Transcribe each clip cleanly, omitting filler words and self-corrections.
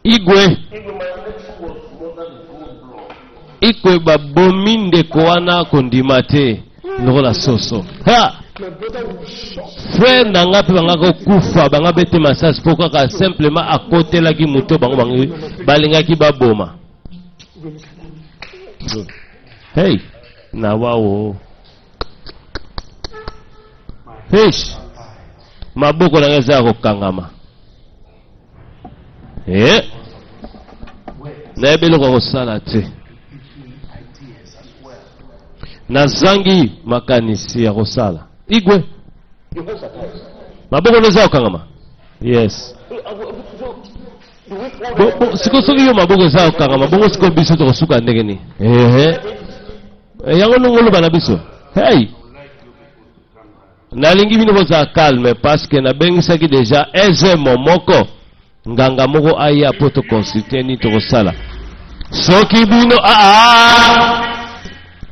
Igwe. Ikwe babominde koana kondimate. Lola soso. Ha! Frère nanga pe banga ko kufa banga bete massage pourquoi ka simplement à côté la ki muto bango bango balinga ki baboma. Hey, na wawo. Fish. Maboko na ngeza ko kangama. Na ebelo ko sala te. Na zangi makanisi ya kosala. Igwe. Maboko neza okangama. Yes. Siko soki yo maboko za okangama. Bongo siko biso to kosuka ndenge ni. Yango nungolo bana biso. Hey. Nalingi bino boza calme parce que na bengisaki déjà eze momoko. Nganga moko aya poto consulter ni to kosala. Soki bino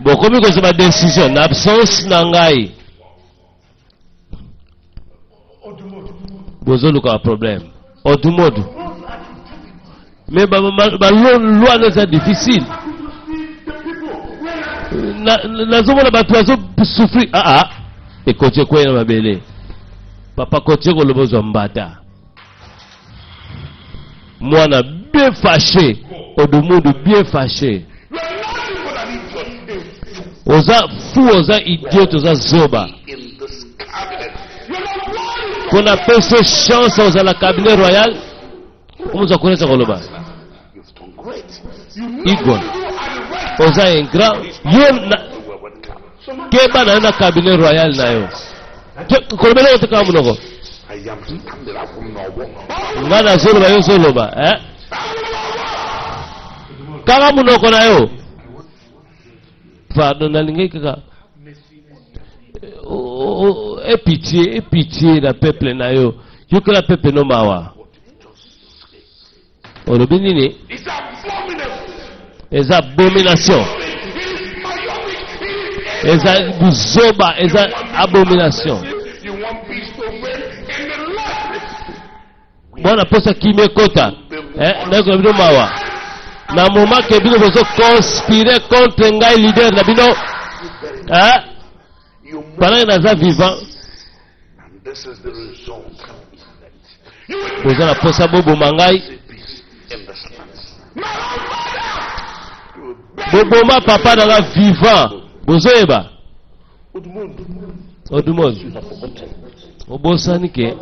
bokomi ko ma décision na absence na ngai. Bozoluka problème. Odumodu. Mais loi n'est pas difficile. Na zomona ba toazo souffrir. Et côté quoi na mabele. Papa côté ko lobozo mbata. Mwana bien fâché. Odumodu bien fâché. Oza fou, oza idiot, oza zoba. Qu'on appelle ce chance oza la cabinet royal. Comment vous connaissez ça Koloba? Igor. Oza un grand. Yo na. Keba na na cabinet royal na yo. Koloba na otaka munoko. Ngana zoloba yo zoloba. Kaka munoko na yo. Pardon, et pitié, la peuple na yo. You que la peuple no mawa. Olobinini. Les abominations. Les buzoba, les abominations. Bon, après ça, qui me kota. N'est-ce mawa. Na moment que bino bozo conspirer contre ngai leader na bino pendant naza vivant bozo na posa bobo mangai boboma papa na vivant bozo eba Odumodu obosani ke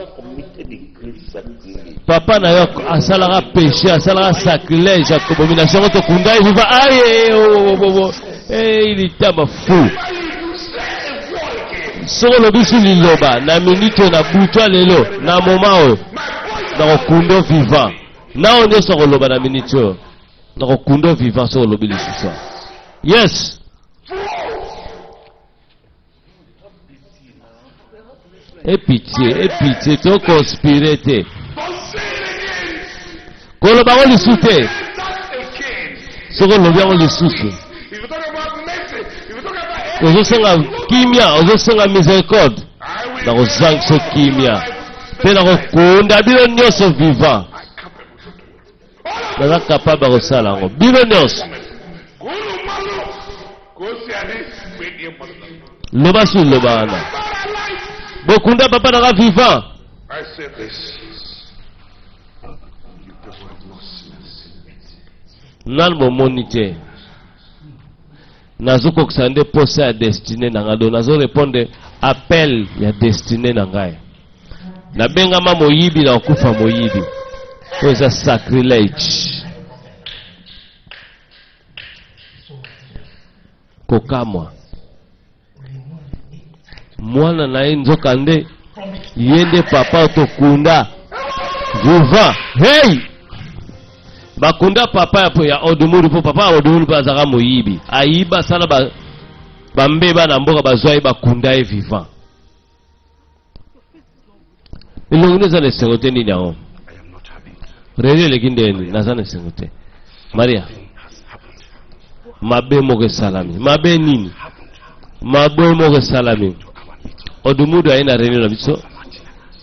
papa na yo asalaka péché, asalaka sacrilège, abomination to kunda il va il est ma fou. Solo lo bisu liloba na minute na butwa lelo na moment na kundo vivant. Na on est sur loba na minute na kundo vivant sur lo bisu ça. Yes. Et pitié, to conspirer te. Koloba on le soute. Soko lo bien on le soute. Ozo senga kimia, ozo senga miséricorde. Na ko sang so kimia. Pe na ko kunda bilo nyoso vivant. Na capable ko sala ngo. Bilo nyoso. Loba su loba ana. Bokunda papa na vivant. I say this. Nan mo monite. Nazo koksande posa ya destiné na ngado. Nazo répondre appel ya destiné na ngai. Na benga ma moyibi na okufa moyibi. Koza sacrilege. Kokamwa. Mwana na nzoka nde yende papa tokunda viva hey bakunda papa ya Odumuru po papa Odumuru bazaka moyibi ayiba sala bambeba na mboka bazwai bakunda e vivant ilongeza le sengote ni nao rele lekindeni nazana sengote Maria mabe moge salami mabe nini mabe moge salami Odumudu aina reni na biso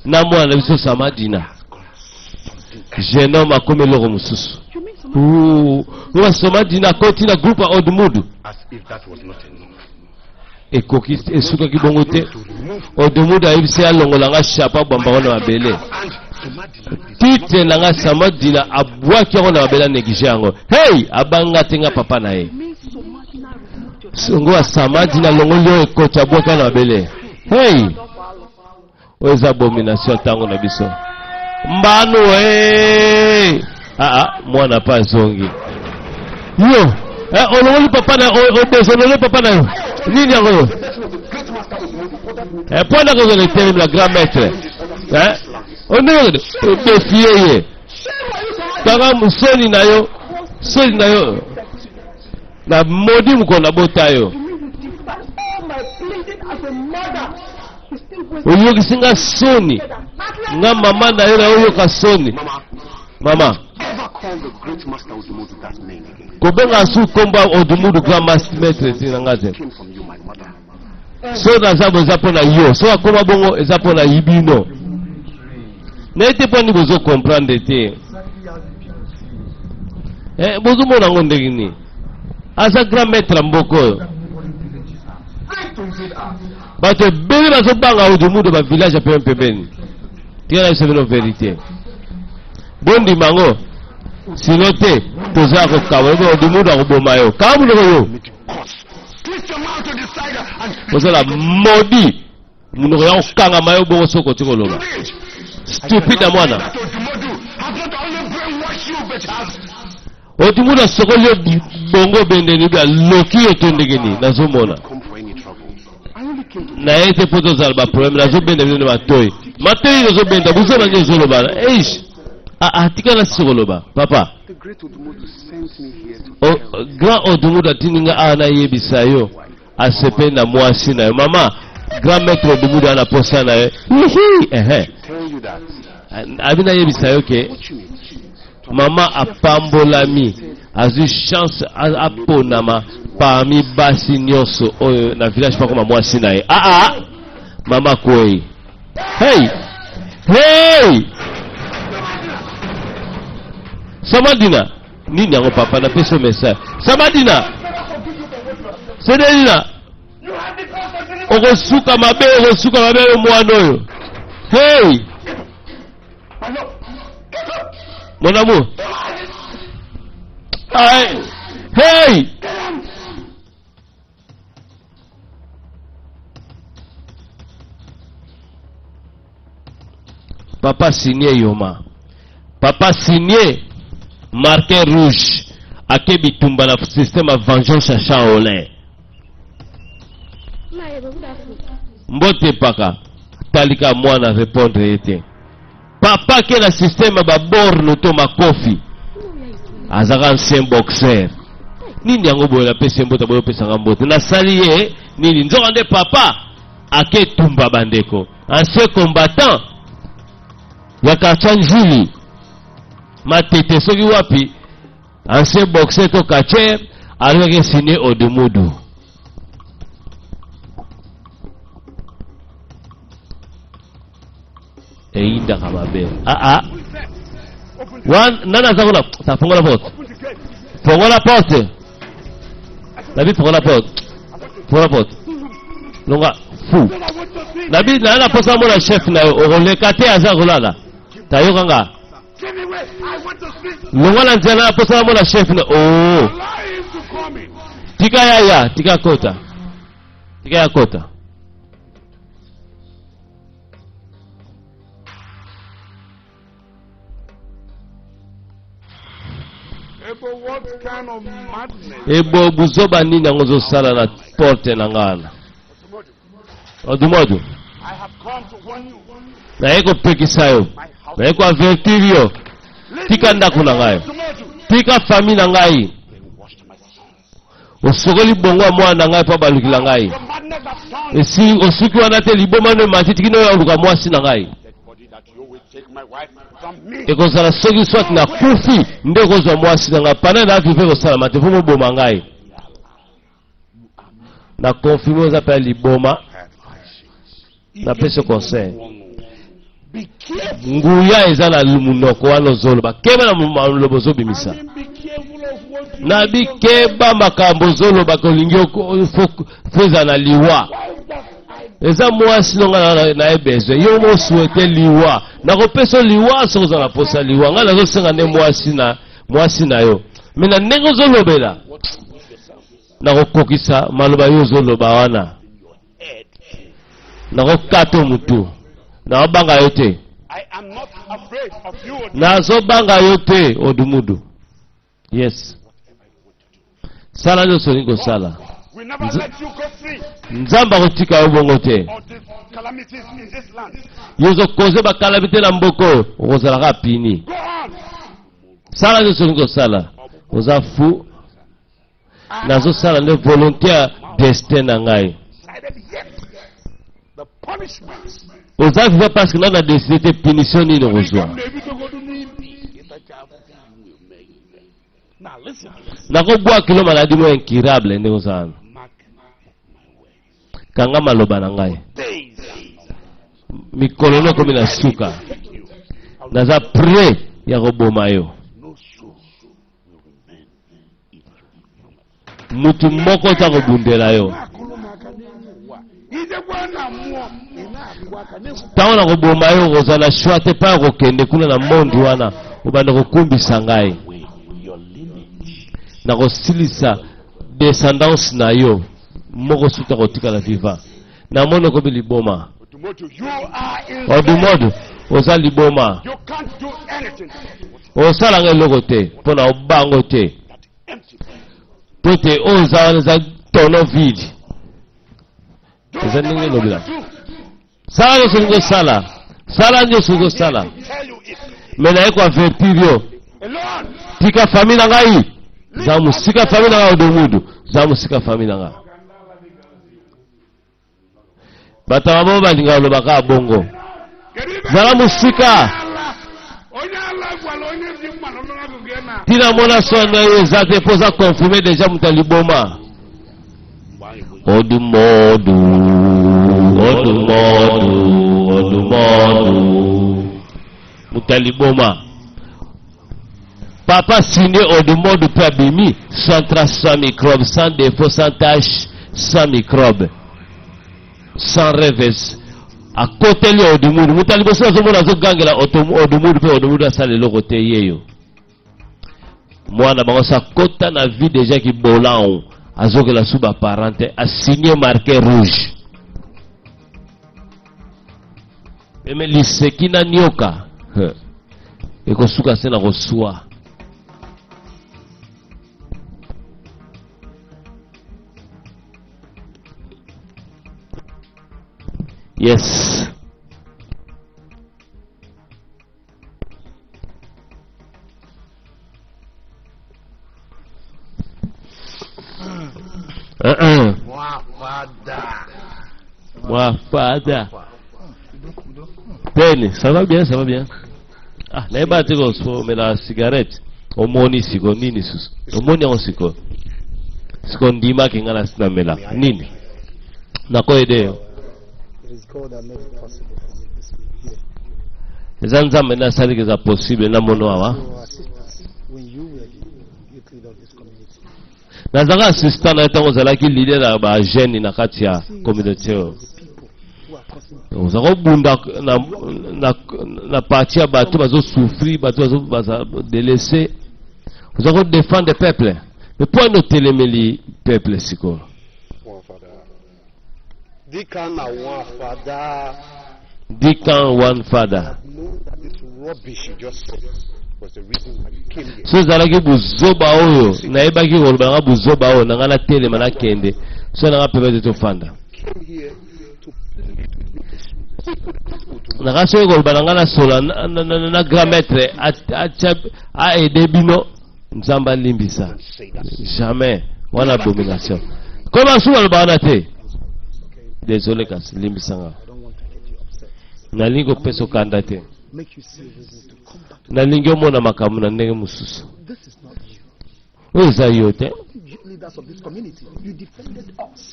na mwana biso samadina jeune homme akomi eloko mosusu. Wasoma dina koti na groupe Odumudu. Ekoki esukaki bongo te. Odumudu ayebisi alongolanga chapa bamba na mabele. Tite nanga sama dina abwaki na mabele neglige yango. Hey, abanga tenga papa na ye. Songo sama dina longolio ekoti abwaki na mabele. Hey. Oza abomination tango na biso. Mbano mwana pa zongi. Yo, olongoli papa na obesonole papa na yo. Nini yango? Pona ko le terme la grand maître. On est défié. Tanga musoni na yo, soni na yo. Na modi muko na botayo. Oyo kisinga soni. Nga mama na yo na oyo ka soni. Mama. Kobenga su komba Odumudu grand maître tinangate. So na zabo zapo na yo. So akoma bongo ezapo na yibino. Na ete pa ni bozo comprendre te. Bozo mona ngonde gini. Asa grand maître mboko. Bato beli bazo banga Odumudu ba village pe pembeni. Tia c'est une vérité. Bondi mango. Silote toza ko kawo Odumudu akoboma yo. Kamu yo. Ozala modi. Munoko ya okanga mayo bongo soko tikoloba. Stupide mwana. Odumudu sokoli bongo bendeni bia loki etondegeni nazomona. Na ete poto zalba problème na zo bende bino matoy. Materi na zo bende buzo na ngezo loba. Eish. Tika na sikoloba. Papa. Grand Odumudu atininga ana yebisayo. Asepe na mwasi na yo. Mama, grand maître Odumudu ana posa na yo. Abina yebisayo ke mama apambolami azu chance aponama parmi basi nyonso oyo na village pa koma mwasi na ye. Mama koi. Hey. Samadina. Nini yango papa na peso message. Samadina. Sedelina. Okosuka mabe mwana oyo. Hey. Mon amour. Hey. Papa signé Yoma. Papa signé marqué rouge. Akebi tumba na système à vengeance à Shaolin. Mbote paka. Talika mwana répondre ete. Papa qui est le système à borne to makofi. Azaka ancien boxeur. Nini yango boye la pese mbota boye pesa ngambote. Na saliye nini nzokande papa ake tumba bandeko. Ancien combattant. Yaka chanjili. Matete soki wapi. Ancien boxeur to kacher. Alweke signé Odumudu. Einda kamabe. Nana zakola. Ça fongo la porte. Fongo la porte. Nabi fongo la porte. Fongo la porte. Longa fou. Nabi nana posa mona chef na orole kate azakolala. Tayo kanga. Longa na nzana posa mona chef na Tika ya tika kota. Tika ya kota. Ebo buzoba nini ngozo sala na porte na ngana. Odumudu. Na eko pekisayo. Na eko avertir yo. Tika ndako na ngai. Tika famille na ngai. Osokoli bongo mwana ngai pa balukila ngai. Esi osuki wana te liboma no matiti kino ya luka mwasi na ngai. Ekozala soki soit na kufi nde kozwa mwasi na ngai pana na vive kosala mate fumo boma ngai. Na confirme oza pa liboma na pese conseil. nguya eza na munoko wana ozoloba keba na maloba ozobimisa na bikeba makambo ozoloba kolingi feza na liwa eza mwasi nonga na ebezwe yo mosuete liwa nakopesa liwa sokoza na posa liwa nga nazosenga nde mwasi na yo me na ndenge ozolobela nakokokisa maloba yo ozoloba wana nakokata mutu nakobanga yo te nazobanga yo te Odumudu. Yes, sala nyonso olingi kosala nzambe akotika yo bongo te yo ozokoze bakalamite na mboka oyo okozalaka pini. Sala nyonso olingi kosala oza fu nazosala nde volontaire destin na ngai oza viva parce que nana deside te punition nini okozwa nakobwa kilo maladi mo incurable ndenge ozala kanga maloba na ngai mikolo nokomi na suka naza prêt ya koboma yo mutu moko ota kobundela yo ntango na koboma yo kozala shwa te mpa ya kokende kuna na mondi wana obanda kokumbisa ngai na kosilisa descendance na yo moko suta kotikala viva na moni okomi liboma Odumudu oza liboma osalanga eloko te mpo na obango te po ete oyo eza wana eza tono vide eza ndenge elobela sala nyonso olingi kosala sala nyonso olingi kosala me naye koavertir yo tika fami na ngai za musika fami na ngai Odumudu za musika fami na ngai bato babo balinga olobaka bongo zala musika tina mona sona yo eza te mpo za confirme deja mutu aliboma Odumudu mutu aliboma papa signé Odumudu mpe abimi sans trace, sans microbe, sans défaut, sans tache, sans microbe, sans revers. À côté de Odumudu, mutu aliboso azomona azogangela Odumudu mpe Odumudu asala eloko te yeyo mwana bango sakota na vie déjà ki bolan azokela su baparente a signé marqué rouge eme liseki na nioka ekosuka se na kosua yes Mwafada. Pene, ça va bien, ça va bien. Ah, n'est pas tu mais la cigarette. Au moni siko nini sus. Au moni on siko. Siko ndima kinga na sina mela. Nini? Nako ede. Zanza mena sali que ça possible na mono awa. Nazaka assistant na tango zalaki leader na ba jeune na kati ya communauté. Ozako bunda na parti ya bato bazo souffrir, bato bazo délaisser. Ozako défendre le peuple. Mais pour nous télémeli peuple siko. Dikan one father. Rubbish you just said was the reason why you came here. So zalaki buzoba oyo na ebaki kolobanga buzoba oyo nanga na telema na kende so nanga pepe to fanda nanga so kolobanga nanga na sola na grand maître a aidé bino nzamba limbisa jamais wana abomination comment so kolobanga te désolé kasi limbisanga na lingo peso kanda te na lingi omona makambo na ndenge mosusu oyo eza yo te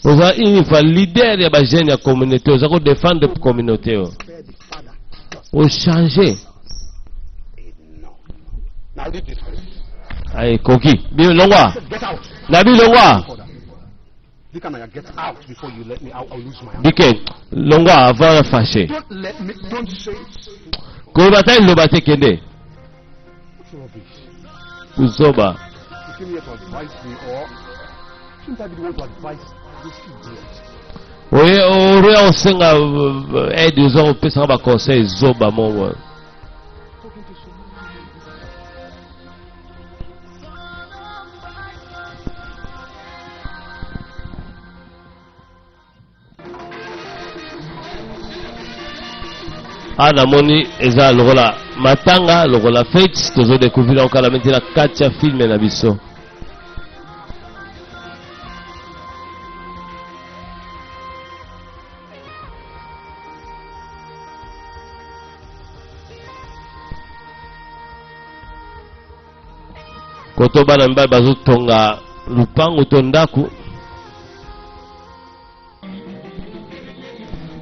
oza inifa leader ya bagene ya communauté oza kodefendre communauté oyo au changer No. Now do this first. ay koki bi longwa Get out. na bi longwa Dikanaya, get out before you let me out. I'll lose my hand. dike longwa avant fâché Don't let me. Don't say. ko bata lo bate kende What's rubbish? kuzoba You came here to advise me, or shouldn't I be the one to advise this idiot? oye oria osenga aide zo opesa ba conseil zoba mo Talking to someone. namoni eza lokola matanga lokola fete tozo découvrir okala maintenant kati ya filme na biso koto bana mibali bazotonga lupango to ndako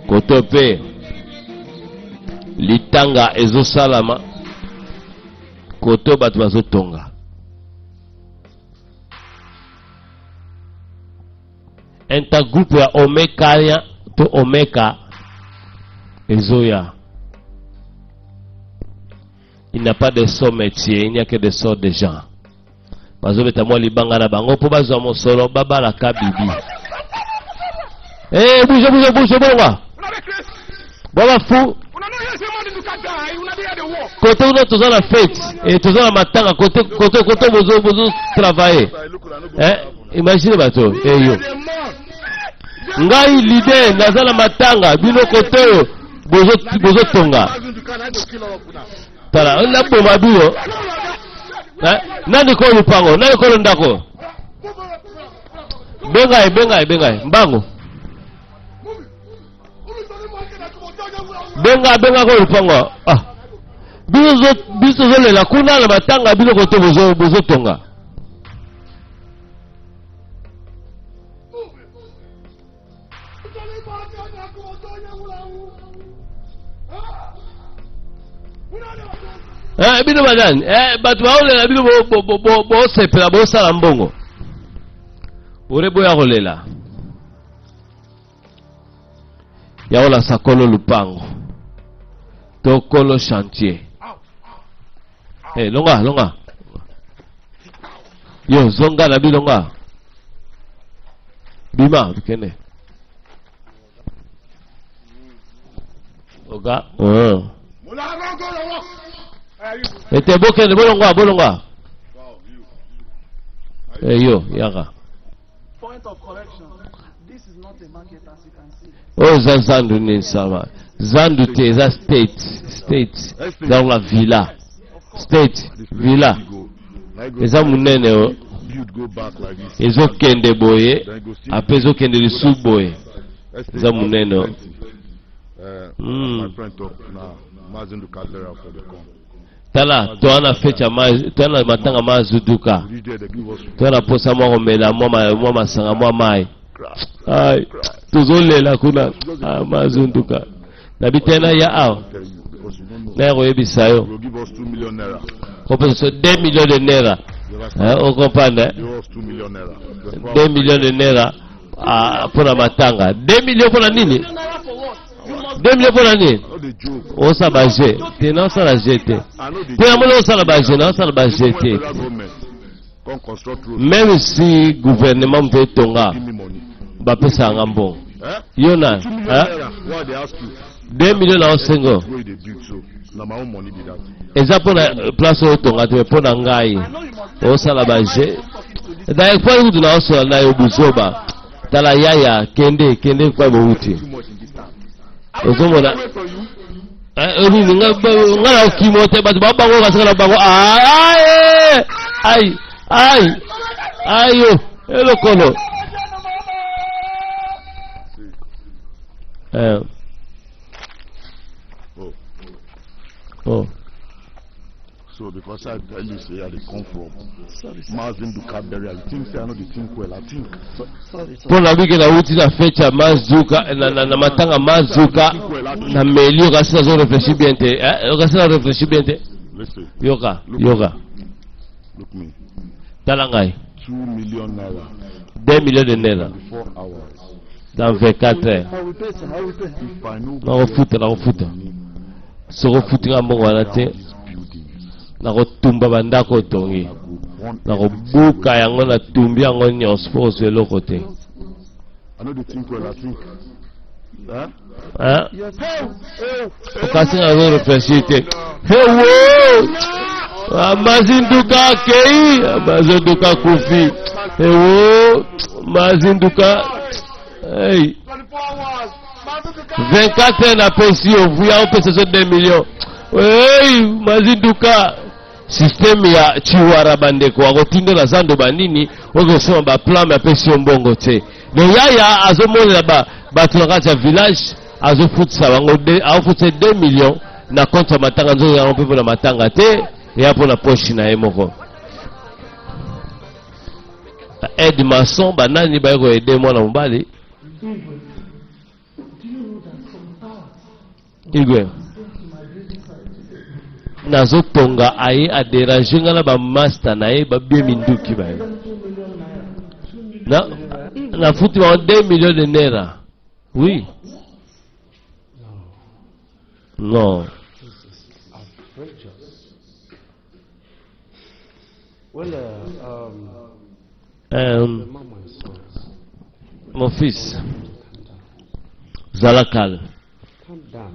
koto pe litanga ezosalama koto bato bazotonga intergroupe ya omekanya to omeka ezoya. Il n'y a pas de sort métier, il n'y a que des sorts de gens. Bazobeta mwa libanga na bango po bazwa mosolo babala ka bibi. Eh bouge bonga. Baba fou. Côté où nous avons la fête et nous avons la matanga côté bozo travailler. Imaginez bateau. Eh yo. Ngai l'idée nazala matanga bino côté bozo tonga. Tala na bomba bio. Nani ko lupango? Nani ko ndako? Bengai mbango. Benga ko lupango. Ah. Biso zolela kuna na matanga bino côté bozo tonga. Bino madani batu baolela bino bosepela bosala mbongo ore boya kolela yaola sakolo lupango tokolo chantier longa yo zonga na bilonga bima bikene oga ete bokende bolonga yo yaka Point of correction. This is not a market as you can see. za zandu ni sama zandu te za state za la villa state villa eza munene o ezo kende boye apezo kende lisu boye eza munene o tala toana fecha toana matanga mazuduka toana posa mwa mela mwa masanga mwa mai ai tuzolela kuna mazunduka na bitena ya ao na yebisa yo kopesa 2 millions de naira on comprend 2 millions de naira pour la matanga 2 millions pour la nini 2 millions pour la nini osa baje tena osa la jete tena mona osa la baje na osa la baje te même si gouvernement veut tonga bapesa ngambon yona 2 millions na osengo eza pona place oyo tonga te pona ngai osa la baje da kwa kudu na osa na yo buzoba tala yaya kende kwa bouti ozomona nini ngala okimote batu babango kasala bango ayo elokolo So because I tell you say I dey come from Mazinduka burial, you think say I know the think well, I think. Pour la vie que la route a fait à Mazuka, na matanga Mazuka, na melio kasi na zo réfléchir bien te, kasi na réfléchir bien te. Listen. Yoga. Look me. Talangai. 2 million naira. 2 millions de naira. 24 hours. Dans 24 heures. I will pay, sir. I will pay. If I know Na refuta. So refuta nga mbongo wana te. these buildings, Na kotumba bandako tongi. Na kobuka yango na tumbi yango nyonso po ozwa eloko te. I know the think well, I think. Huh? Hein? Yes. Okasi na zo réfléchir te. Hewo! Mazinduka kei, Mazinduka kufi. Hewo! Mazinduka. Hey. 24 heures na pesi ovuya opesa zo 2 millions. Hey, Mazinduka. Système ya chiwara bandeko wakotindola zando banini okosoma ba plan ya pesi mbongo te. Le yaya azomona bato na kati ya village azofutisa bango afutisa 2 millions na compte ya matanga nzoto yango mpe mpona matanga te eya mpona poche na ye moko. Aide maçon banani baye koede mwana mobali Igwe nazotonga aye aderange nga na bamaster na ye babie minduki baye nafuti bango 2 millions de naira. Oui. Non. Well, Mon fils, Zala calme. calm down.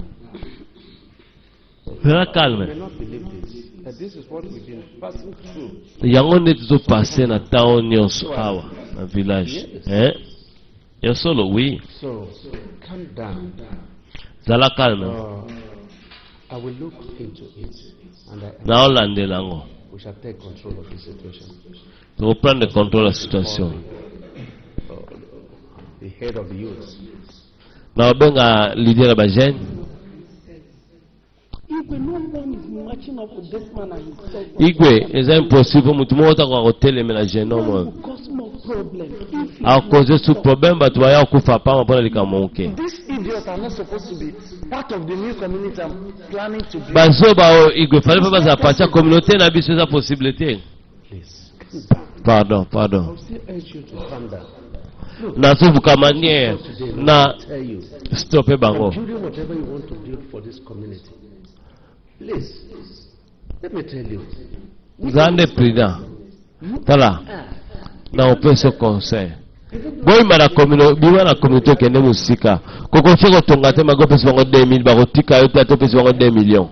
Zala You calme. may not believe this. This is what we've been passing through. Yango nde tozopase na tao nyonso awa na village. Yo solo, oui. So, calm down. Zala calme. I will look into it and Naolandela yango. we shall take control of the situation. Reprendre le contrôle de la situation. The head of the youth. Naobenga leader ya bajene. Igwe, no one is matching up with this man and himself. Igwe, eza impossible mutu moko taka kotelemela jeune homme. Cause more problem. A cause su problème bato baya kufa pamba mpona likambo moke. These idiots are not supposed to be part of the new community I'm planning to build. Bazoba o Igwe fallait pas baza partir communauté na biso eza possibilité. Please, calm down. Pardon. I'll still urge you to calm down. Na subuka manière na Tell you, stopper bango. building whatever you want to build for this community. Please, let me tell you. Zande prudent. Tala. Na opeso conseil. Boy mara communauté, biwa na communauté kende musika. Koko feko tonga te mago pesi bango 2000 bako tika yote ato pesi bango 2 millions.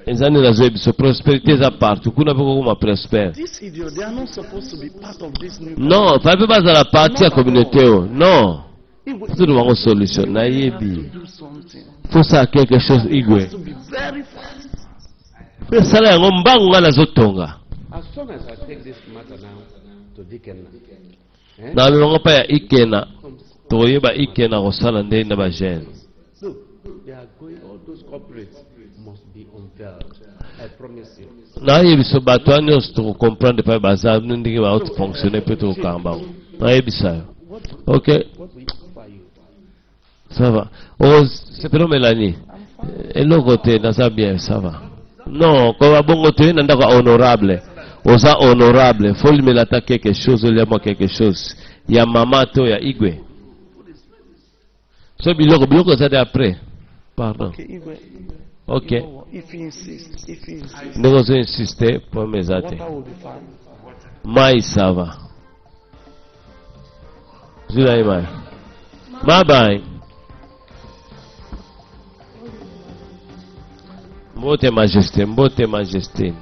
Ezani na zoe biso prospérité za partout. Kuna peko kuma prospère. These idiots, they are not supposed to be part of this new Non, fallait pas baza la partie ya communauté o. Non. Igwe, Tout le monde solution. Na you have yebi. to do something. Faut ça quelque chose Igwe. To be very fast. Pe sala yango mbangu nga nazotonga. As soon as I take this matter now to Deacon, Na bibango pa ya ikena. Toyeba ikena kosala nde na bajene. look, they are going, all those corporates must be unveiled. I promise you. Nayebiso bato wana nyonso tokocomprendre pa baza ndenge baoti fonctionner mpe tokokamba yango. Nayebisa yo. Ok. What we offer you. Ça va. Oh, sepelo Mélanie. Eloko te naza bien, ça va. Non, ko babongo te na ndako honorable. Oza honorable. Faut lui mettre quelque chose, il y a moi quelque chose. Il y a maman to ya Igwe. So biloko ça après. Pardon. Okay, Igwe. Ok. You know what? If he insists, Ndeko zo insister pour mes ates. water will be fine. Mai ça va. Zula mai. Bye bye. Mbote majesté, mbote majesté.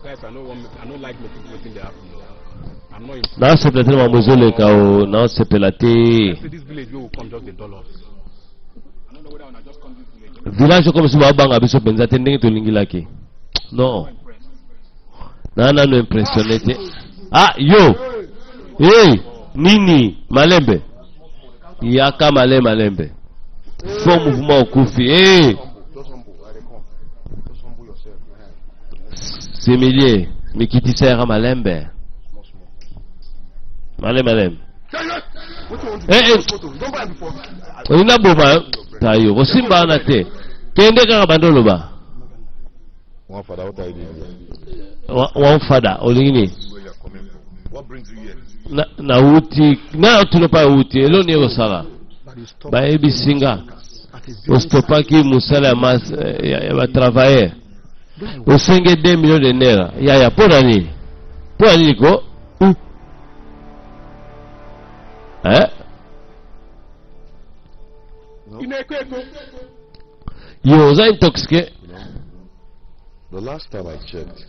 Guys, I don't like making the happen. I'm not in. Na sepela te mamuzole ka o, na sepela te. This village will come just the dollars. I don't know whether I just come this village. Village comme si babanga biso penza te ndenge tolingilaki. Non. Na no impressionné te. Ah, yo. Hey, Nini Malembe. Yaka Malembe. Faux mouvement au Koufi. Eh. Sémilier. Mikiti Serra Malembe. Malembe. Olina boma tayo. Osimba anate. Kende kaka bandolo ba. One father. Olingini. What brings you here? Na uti na tunopa uti elo ni osala ba ebi singa ostopaki musala ya ba travailler osenge 2 millions de naira ya pona nini ko yo za intoxiqué. The last time I checked,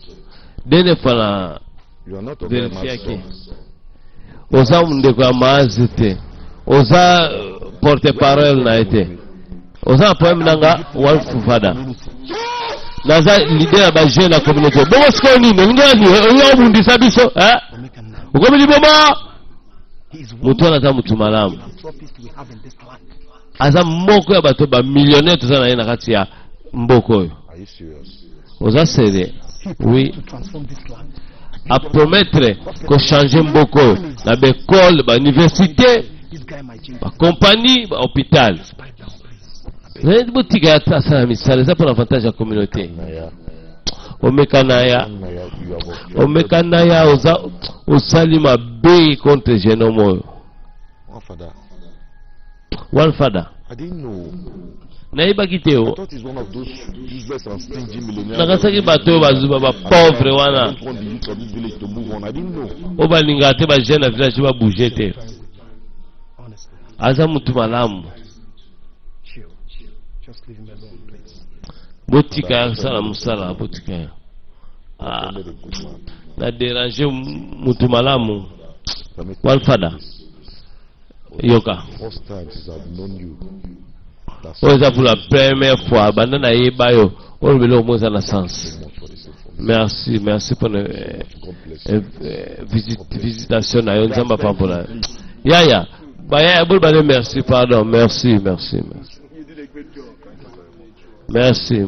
Dene fala you are not a very vérifier son. oza mundeko ya maazi te oza porte-parole na ete oza poème nanga walfufada naza leader ya bajeune na communauté bongo sikoyo nini olingi obundisa biso okomi liboma mutu wana aza mutu malamu aza moko ya bato bamillionnaire toza na ye na kati ya mboka oyo. Are you serious? Oza sere oui à promettre que changer mboko na l'école, ba université, ba compagnie, ba hôpital. Les boutiques à ça misale ça pour l'avantage de la communauté. Omekanaya oza osalima be contre genomo. One father. I didn't know. Naiba I kiteo. thought he's one of those useless and stingy millionaires. Nakasaki bato bazuba ba pauvre wana. I don't want the youth of this village to move on. I didn't know. Oba lingate ba jeune na village ba bouger te. Aza mutu malamu. Botika sala musala botika. Ah. Na déranger mutu malamu. One father. Yoka. First time since I've known you. That's Oza pour la première fois bandana yebayo on belo moza na sens. so much for this information. Merci pour God bless you. visitation na yo nzamba pampola. Yaya. Baya bul bale merci pardon merci. You did a great job. Merci.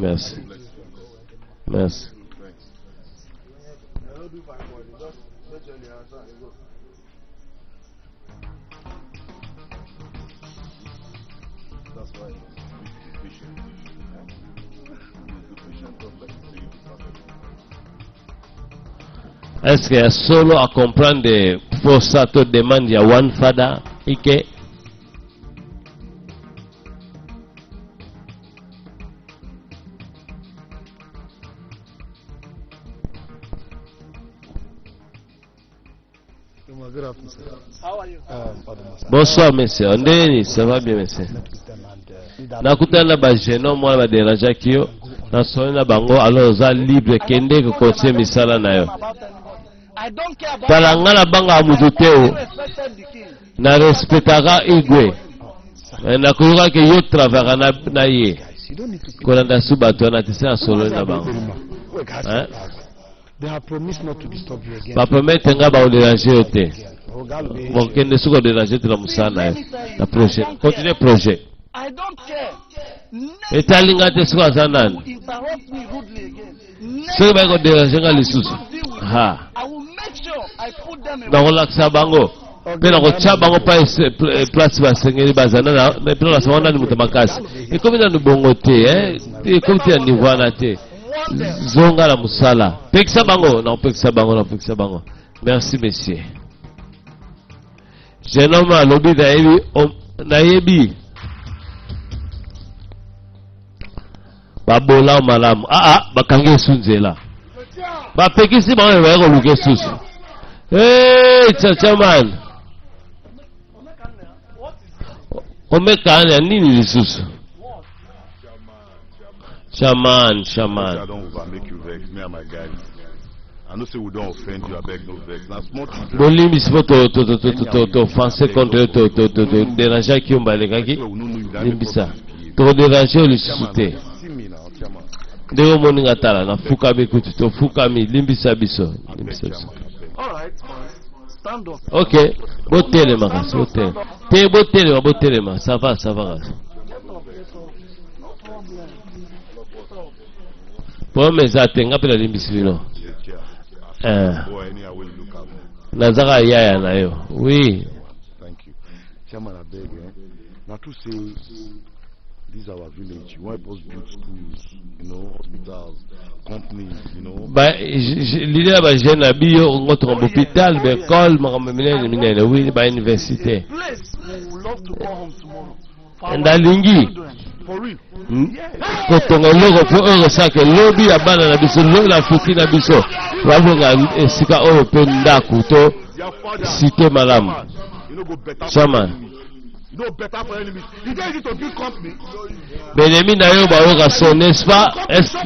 I'll do fine for you. Just mention your answer and go. That's why you be patient. Be patient of like you perfect. Est-ce qu'il y a solo à comprendre de forçato demande ya one father ike Good afternoon, sir. How are you? bonsoir monsieur ondeni ça va bien monsieur nakutana ba jeune mwana ba dérangeaki yo nasoni na bango alors oza libre kende ko conseil misala na yo I don't care about tala nga na banga ya mutu te o respected the king. na respectaka igwe nakoyoka ke yo travaillaka na ye You don't need to kolanda su bato wana te se na sololi na bango Hein? They have promised not to disturb you again. bapromete nga baoderange yo te Ogalbe, bokende soki oderange te na mosala na yo na projet continue projet I don't care. Never etali nga te soki aza nani interrupt me rudely again. Never. soki bayeki oderange nga lisusu ha I will make sure I put them in. nakolakisa bango mpe nakotya bango pa place basengeli bazana mpena nasanga nani moto makasi ekomi nanu bongo te ekomi te na niveau wana te zonga na mosala pekisa bango nakopekisa bango merci monsieur jeune homme alobi nayebi babola malamu bakangi esu nzela bapekisi bango baye koluka esusu chachaman omekanya nini lisusu shaman I don't over make you vex. Me and my guys. I know say we don't offend you. I beg no vex. Now small children. bolimbisi po tofanse contre toderangeaki yo mbalekaki We no know you. That limbisa tokoderange yo lisusu te See me now, chairman. ndenge omoninga tala nafukami kutu tofukami limbisa biso I beg, chairman. I beg. All right. Stand up. Ok, botelema kasi, botelema. Te botelema, botelema. Ça va kasi. Get up. No problem. Problème eza te, nga mpe nalimbisi bino. Boy, anyhow, will look out. Nazaka yaya na yo. Oui. Thank you. Chairman, I beg, Now to say, these are our village. You want us to build schools, hospitals, companies, L'idée là, j'ai un bio, on retrouve un hôpital, une école, oui, une université. Place. We would love to go home tomorrow. Ndalingi. For real. Kotonga loko po oro sake lobi ya bana na biso lo la fuki na biso. Wabonga esika oyo pe ndaku to Your father, cité malamu. go better Chairman. for enemies. Better for enemies. You get it to big company. Benemi na yo ba oka son, n'est-ce pas? Est-ce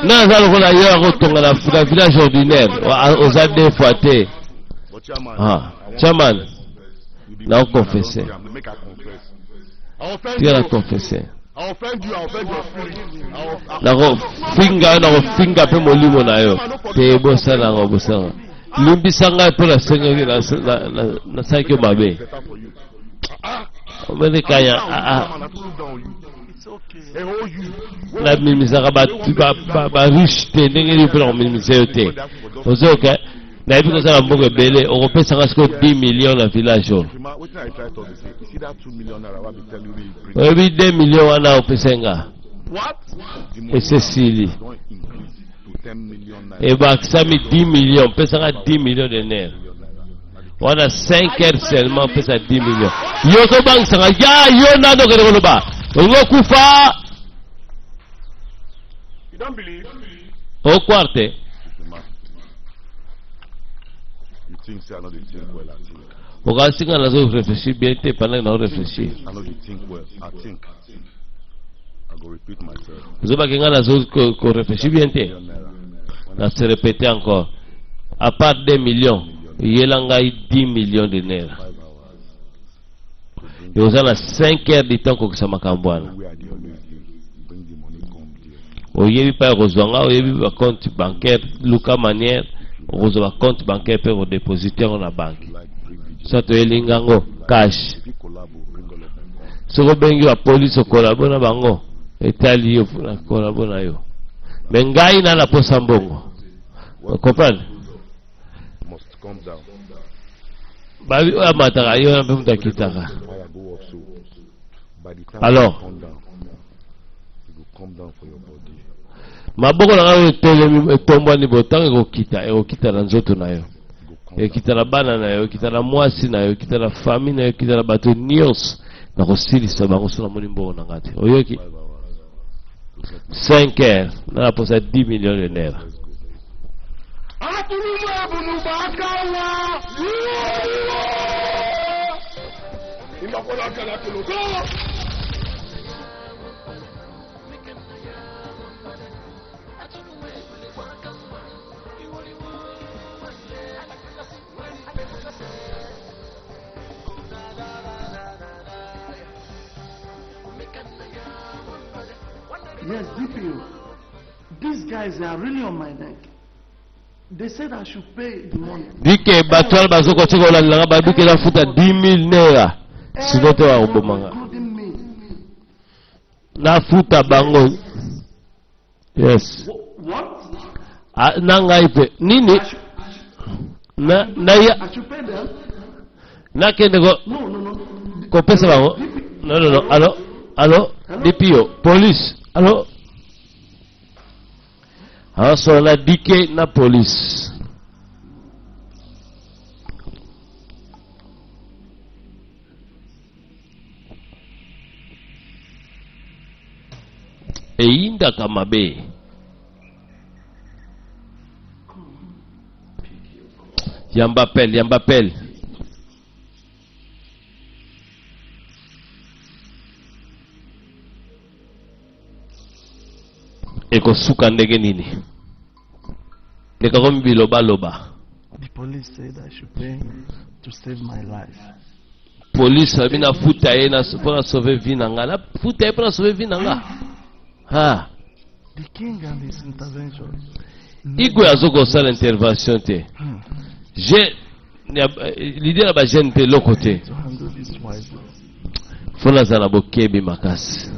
na za lokola yo kotonga na village ordinaire aux ade foité. But chairman, Ah, chairman. Na confesser. Make a confess. I offend Tu as you. confessé. I offend you. I offend your spirit. Nako finga pe molimo na yo. Te bosa na ngo bosa. Limbisanga pe la senyo na sakyo mabe. Better for you. Omene kaya Chairman, I put down you. It's okay. Hey, oh you. na mimisaka ba riche te ndenge ni pe na mimise yo te. Ozoka na ebi kozala mbongo ebele okopesanga siko 10 millions na village oyo. What I try to say, you see that 2 million naira, I will tell you we bring. Oyebi 2 millions wana opesenga What? The money esesili don't increase to 10 million naira. ebakisami 10 millions pesanga 10 millions de nerf wana 5 heures seulement pesa 10 millions yo tobangisanga ya yo nano kende koloba ongokufa You don't believe? okwarte You think, say, I know they think well, I think. okasinga nazo réfléchir bien te pendant que na réfléchir I know they think well, I think. I go repeat myself. ozobakinga nazo ko réfléchir bien te Million naira. na se répéter encore à part 2 millions yelanga 10 millions de nerf 5 hours. yoza na 5 heures du temps kokisa makambo wana Where they always give, bring the money, come there. oyebi pa ekozwanga oyebi ba compte bancaire luka manière okozwa ba compte bancaire pe kodépositer ngo na banque Like bring the so toyelinga ngo cash if you collab, bring all of them. soko obengi ba police okolabo na bango etali yo na kolabo na yo me ngai na na posa mbongo comprendre Must come down. babi oyo amataka yo na mpe mutu akitaka Fire go up so. By the time Alors? you come down, it will come down for your body. maboko na ngai oyo etelemi etombwani bo ntango ekokita na nzoto na yo It will come ekita na bana na yo ekita na mwasi na yo ekita na famille na yo ekita na bato nyonso na kosilisa bango so namoni mbongo na ngai te oyoki 5 hours. 5 heures na naposa 10 millions de naira Yes, DPO. These guys are really on my neck. They said I should pay the money. dike bato wana bazokotika kolandilanga babike nafuta 10 000 naira sino te bakobomanga Including me. nafuta bango yes What? na ngai pe nini I should pay them? nakende No. kopesa bango no alo DPO police alo awasola na dike na police eyindaka mabe yamba pel ekosuka ndenge nini lekakomi bilobaloba The police said I should pay to save my life. polisi abi nafuta ye mpo na sauve vi na nga nafuta ye mpo na sauve vi na nga ha The king and his intervention. igwe azokosala intervention te l'idée là ba jeune pe l'autre côté to handle this wisely. fona zana bokebi makasi.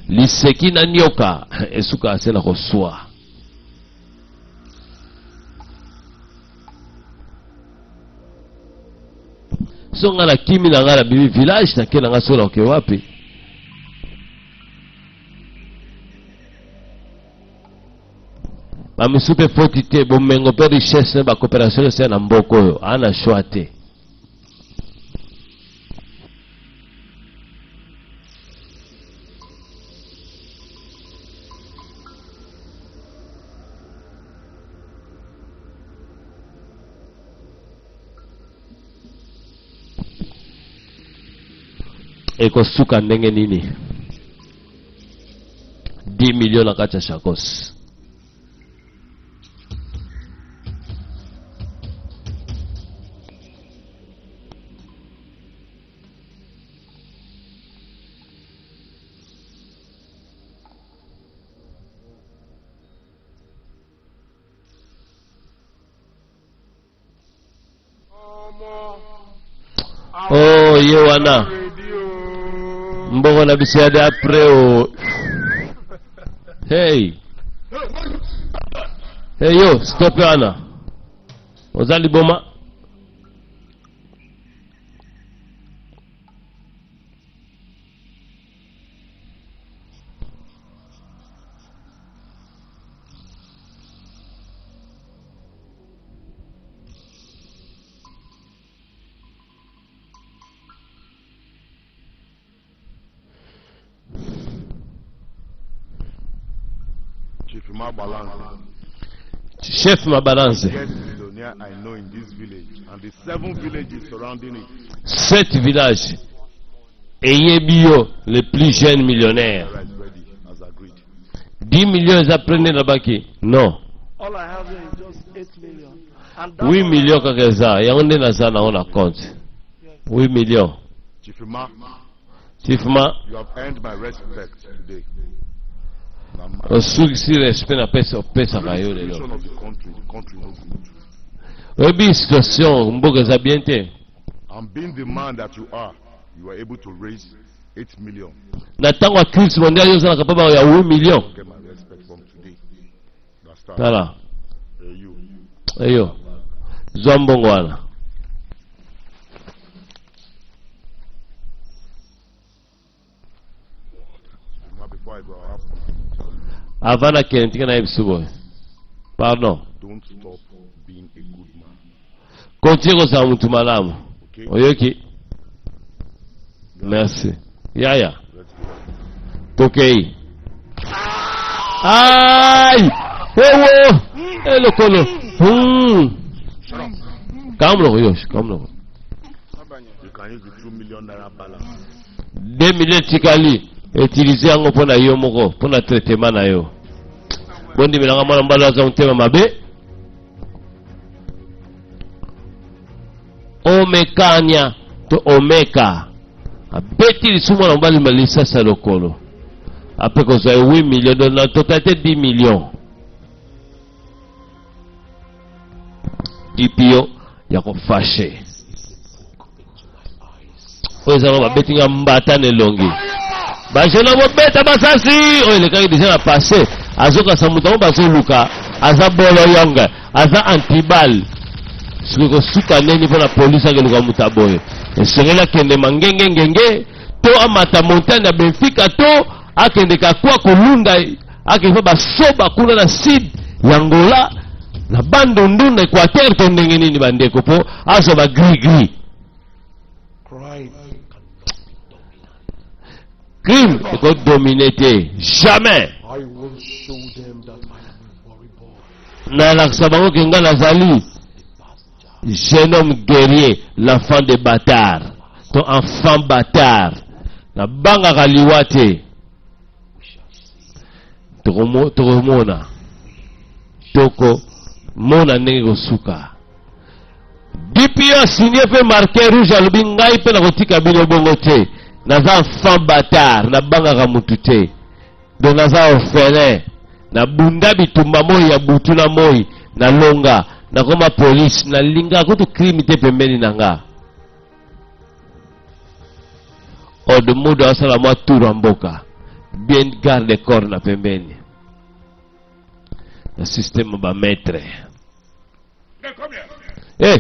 Liseki na nyoka esuka asena koswa. So nga na kimi na nga na bibi village na ke na nga sola ke wapi. Ba misupe foti te bomengo pe richesse ba coopération se na mboko yo ana choix te. Ekosuka ndenge nini 10 millions na kati ya shakos. Oh yewana mbongo na bisiade après oh. Hey yo stop ana ozali boma Chef Mabalance. Millionaire I know in this village and the 7 villages surrounding it. 7 villages. Eyebio, le plus jeune millionnaire. 10 millions après Nabaki. Non. All I have here is just 8 million. And 8 millions kakeza. Yonde nazana on a compte. 8 millions. Chifima, you have earned my respect today. Si respect na pesa kayo The lelo. of the country no good. Obi situation mboka za bien te. And being the man that you are able to raise 8 million. Na tango crise mondiale yo sana kapaba ya 8 millions. Get my respect from today. That's that. Tala. You. Eyo. Zombongo wana. Now before I go, I have Avana kentika na ibsubo. Pardon. don't stop being a good man. Continue sa mtu malamu. Okay? Oyoki. Merci. Yaya. Let's go. Tokei. Aïe! Ewo! Elo kolo. Kamlo yosh, kamlo. You can use the 2 million naira balance. 2 millions tikali. Utiliser yango pona yo moko, pona traitement na yo. Bondi bilanga mwana mbala za untema mabe. Omekanya to omeka. Abeti lisuma na mbali malisa sa lokolo. Après qu'on soit 8 millions, dans la totalité 10 millions. Dipio, yako fâché. Oyo zalo babeti nga mbata nelongi. Bajena bobeta basasi. Oyo le kaki déjà na passé. Azoka samutango bazo luka. Aza bolo yonga. Aza antibal. Siko ko suka neni pona police ake luka mutaboye. Esengela kende mangenge ngenge. To amata montagne ya Benfica to. Akende kakua kolunda. Akende basoba kuna na sid. Yangola. Na bandundu na Equateur to ndenge nini bandeko po. Azo ba gris. Crime est qu'on dominité. Jamais. I will show them that I am a worry boy. Na laksabango kenga nazali. Jeune homme guerrier, l'enfant de bâtard. Ton enfant bâtard. Na banga kaliwate. Toko mona. Toko mona ndenge kosuka. DPO signé pe marqué rouge alobi ngai pe na kotika bino bongo te. naza enfant bâtard na bangaka mutu te donc naza orphelin na bunda bitumba moi ya butu na moi na longa na koma police na linga kutu crime te pembeni nanga Odomodo asala mwa tour mboka bien garde corps na pembeni le système ba maître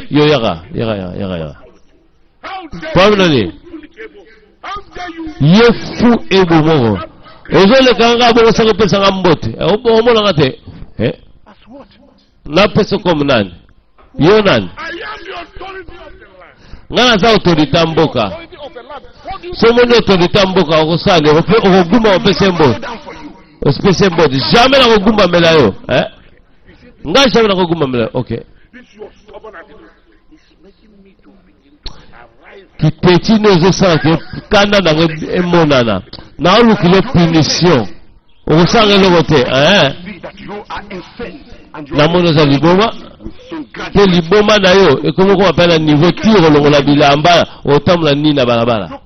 yo yaga Pamnani ye fou ebo moko ozole kanga bo sanga pesa ngambote omo na ngate na pesa comme nani yo nani ngana za autorité mboka somo ni autorité mboka okosale okoguma opese mbote opese mbote jamais na kogumba mela yo nga jamais na kogumba mela okay kiteti nozo sala ke kanda na emonana na olukile punition okosanga eloko te na mono za liboma te liboma na yo ekomi koma mpe na niveau tiro longola bilamba otambola nini na balabala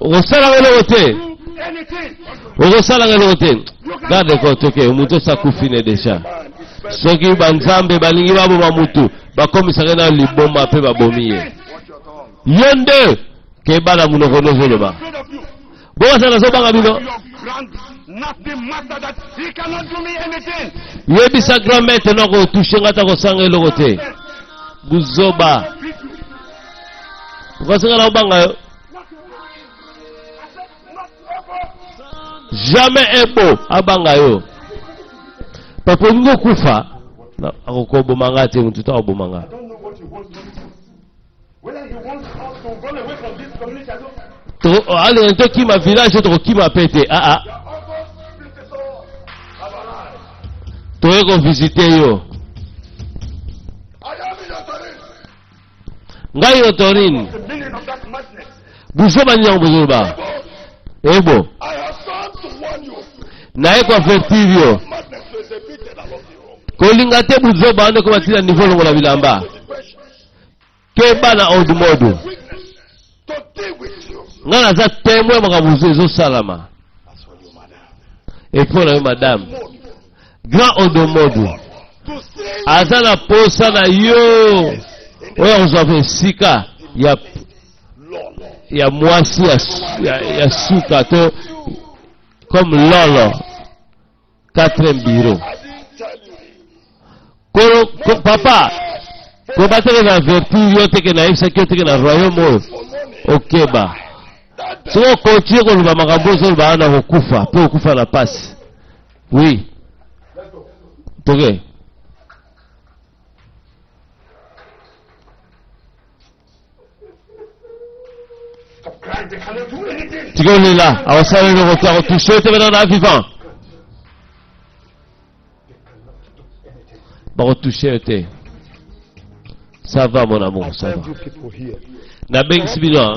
okosalanga eloko te okosalanga eloko te garde kotoke mutu osakufine deja soki banzambe balingi baboma mutu bakomisaka na liboma mpe babomi ye yonde ke bana munoko nozoloba bokasana zobanga bino yebisa grand maître noko touche ngata kosanga eloko te buzoba okasanga na obanga yo jamais ebo abanga yo papo ningo kufa akokobomanga te mutu ta obomanga allez to kima village to kima pete to eko visiter yo ngai otorin buzoba nyango buzoba ebo na eko avertir yo kolinga te buzoba ande ko batina niveau longo la bilamba ke bana Odomodo ngana za témoin makabuzo ezo salama et pour la madame grand Odomodo azana posa na yo oya uzafe sika ya mwasi ya suka to comme lolo 4e bureau ko papa ko bateke na vertu yo teke na isa kyo teke na royaume okeba so continue ko luba makambo so ba na kokufa pe okufa na passe oui toke tikoli la awasale le retour touché te na vivant ba retoucher te ça va mon amour ça va na bengi sibino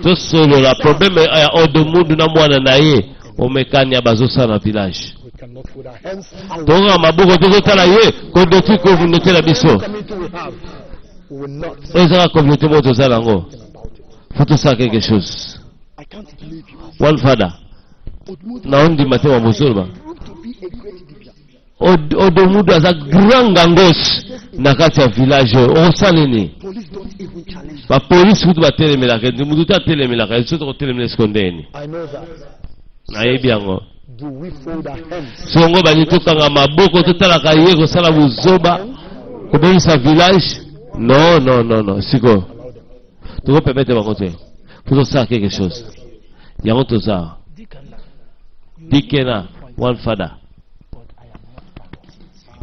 to solo la problème ya Odomodo na mwana na ye omekani abazosa na village tonga maboko tozotala ye kodoti communauté na biso ezaka communauté mo tozala ngo faut tout ça quelque chose one father na ondi matema bozolba Odomodo aza grand gangos na kati ya village osalini ba police kutu batelemelaka ndi mutu ta telemelaka ezo to telemela skondeni ayebi yango songo bani tokanga maboko totalaka ye kosala buzoba kobengisa village non siko toko permettre bango te faut tosala quelque chose yango toza dikena one father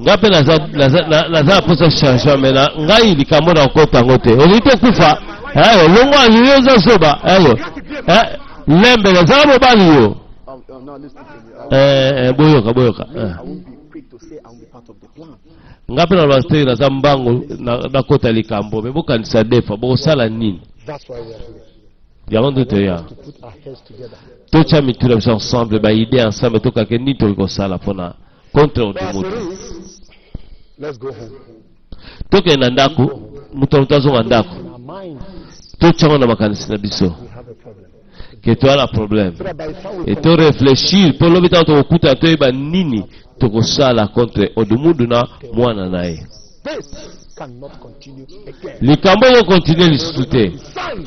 ngape naza posa change mena ngai likambo na kota ngote olite kufa longo aliyo za soba lembe na za mobali yo boyoka ngape na lwastere na za mbango na kota likambo me bokanisa defa bokosala nini yango ndoto ya tocha mituna biso ensemble ba idée ensemble tokake nini tokosala mpona contre Odomodo. Let's go home. Toke na ndako, mutu azonga ndako. tochango na makanisi na biso we have a problem. ke toala problème So that by the time we et to réfléchir mpo lobi ntango tokokuta toyeba nini tokosala contre odumudu na mwana na ye this cannot continue again. likambo oyo continue lisusu te Son,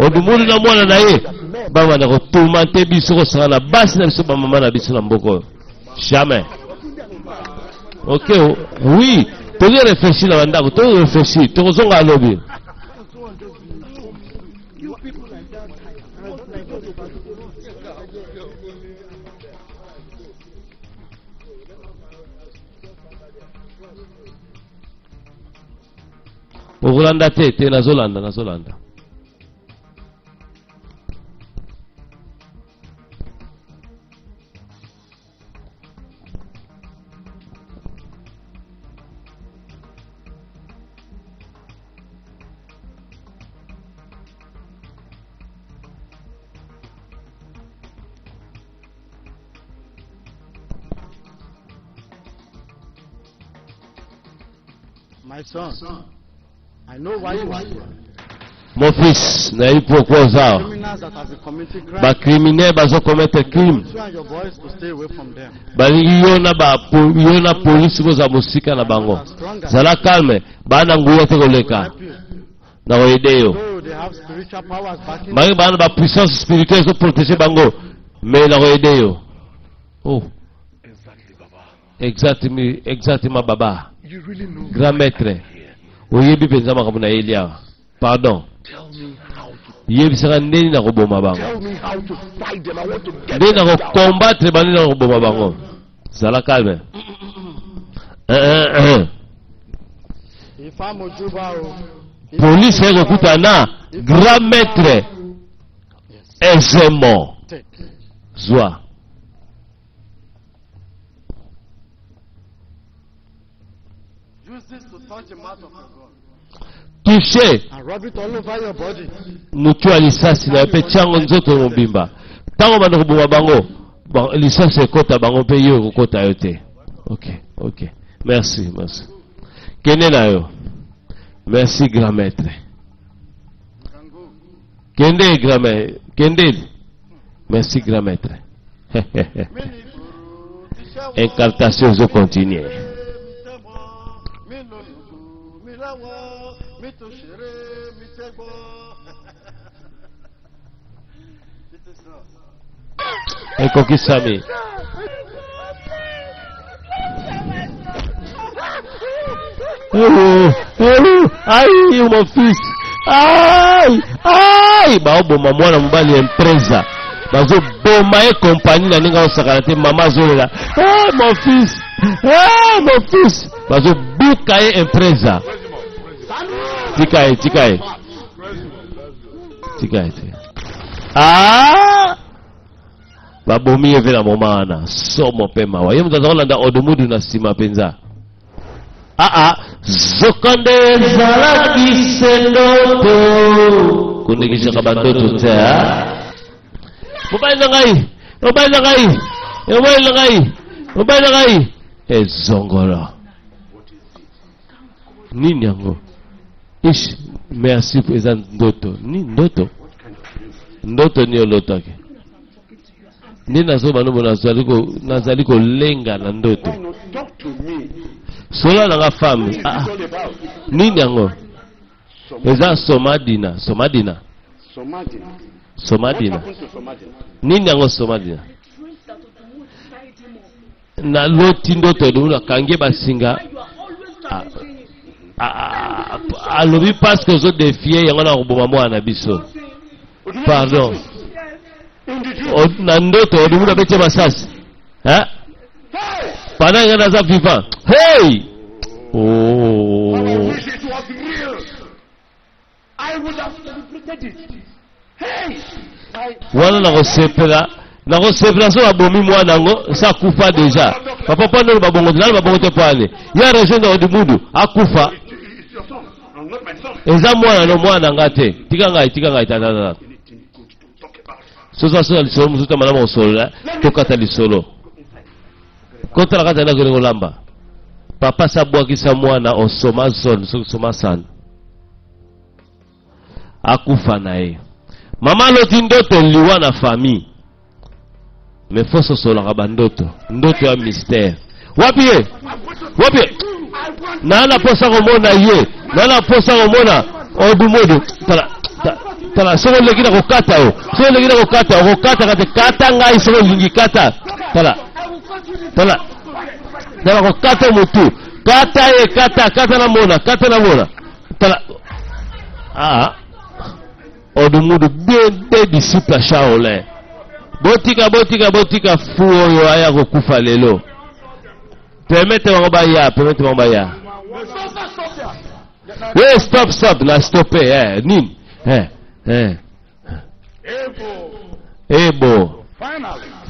odumudu na mwana na ye bamanda kotourmente biso kosanga na basi na biso bamama na biso na mboka oyo jamais. Ok, oui, tozo réfléchir na bandako, tozo réfléchir, tokozonga alobi. Okolanda te nazolanda. My son, I know why you are here. Mon fils, nayebi pourquoi oza. Criminals that have been committing crimes. Ba criminel bazo commettre crime. You and your boys to stay away from them. Balingi yo na police koza mosika na bango. Zala calme, bana nguya te koleka. Help you. Na koyede yo. So they have spiritual powers backing Bangi bana ba puissance spirituelle so protéger bango. Mais na koyede yo. Oh, exactement baba. you really know. Grand maître. Oyebi penza makambo na Elia. Pardon. Tell me how to. Yebisaka ndeni na koboma bango. Tell me how to fight them. I want to get Ndeni them na down. combattre bani na koboma bango. Zala calme. If I'm Ojuba, Police ekokutana grand maître aisément. take. Zwa. Use this to touch the mouth of your God. Touché And rub it all over your body. mutu ya lisasi na pe tiango nzoto mobimba. Tango bana koboma bango, lisasi ekota bango pe yo ekokota yo te. Ok. Merci. Kende na yo. Merci grand maître. You can go. Kende grand maître. Kende. Merci grand maître. Incantation zo continue. Ekokisami. Aïe, mon fils. Aïe. Baoboma mwana mobali empresa. Bazo boma e compagnie na ninga osakana te mama zolela. Mon fils. Mon fils. Bazo buka e empresa. Tika e. Babomi eve na moma wana. Somo pe mawa. Ye mutaza kolanda odumudu na sima penza. Zokonde zalaki sendoto kundikisha bandoto te mobali na ngai ezongola nini yango ish merci pour eza ndoto ni ndoto ni olotaki ndi nazoba nobo nazali kolenga na ndoto Talk to me. sola nanga femme What is all about? nini yango eza somadina Somadina. What nini happened to Somadina? yango somadina na loti ndoto odumulu akangi basinga alobi paske ozodefie yango na koboma mwana na biso pardon na ndoto odumulu abetie masasi pendant que naza vivant hey I wish it was real. I would have celebrated it. Hey! wana nakosepela so babomi mwana yango sa akufa deja papa pano babongo nani babongo te pwane ya rejoindre odumudu akufa It's your son. I'm not my son. eza mwana nga te tika ngai tatata Anything good to talk about. soza lisolo mosusu ta malamu osolola tokata lisolo kotala kati na kolingo lamba papa sabwakisa mwana osoma zone soki soma sana akufa na ye. Mama loti ndoto liwa na famille. Mais faut se solaka bandoto. Ndoto ya mystère. Wapi ye? Wapi ye? Nana posa komona ye. Nana posa komona Odumodu. Tala soko legina kokata yo. Soko legina kokata. Kokata kate kata ngai soko lingi kata. Tala kokata mutu. Kata ye kata na mona. Kata na mona. Tala. Odumodu bien disciple Shaolin. Botika fuo yo aya kokufa lelo. Permettez moi ya. Oui, stop, la stopper, nin. Ebo.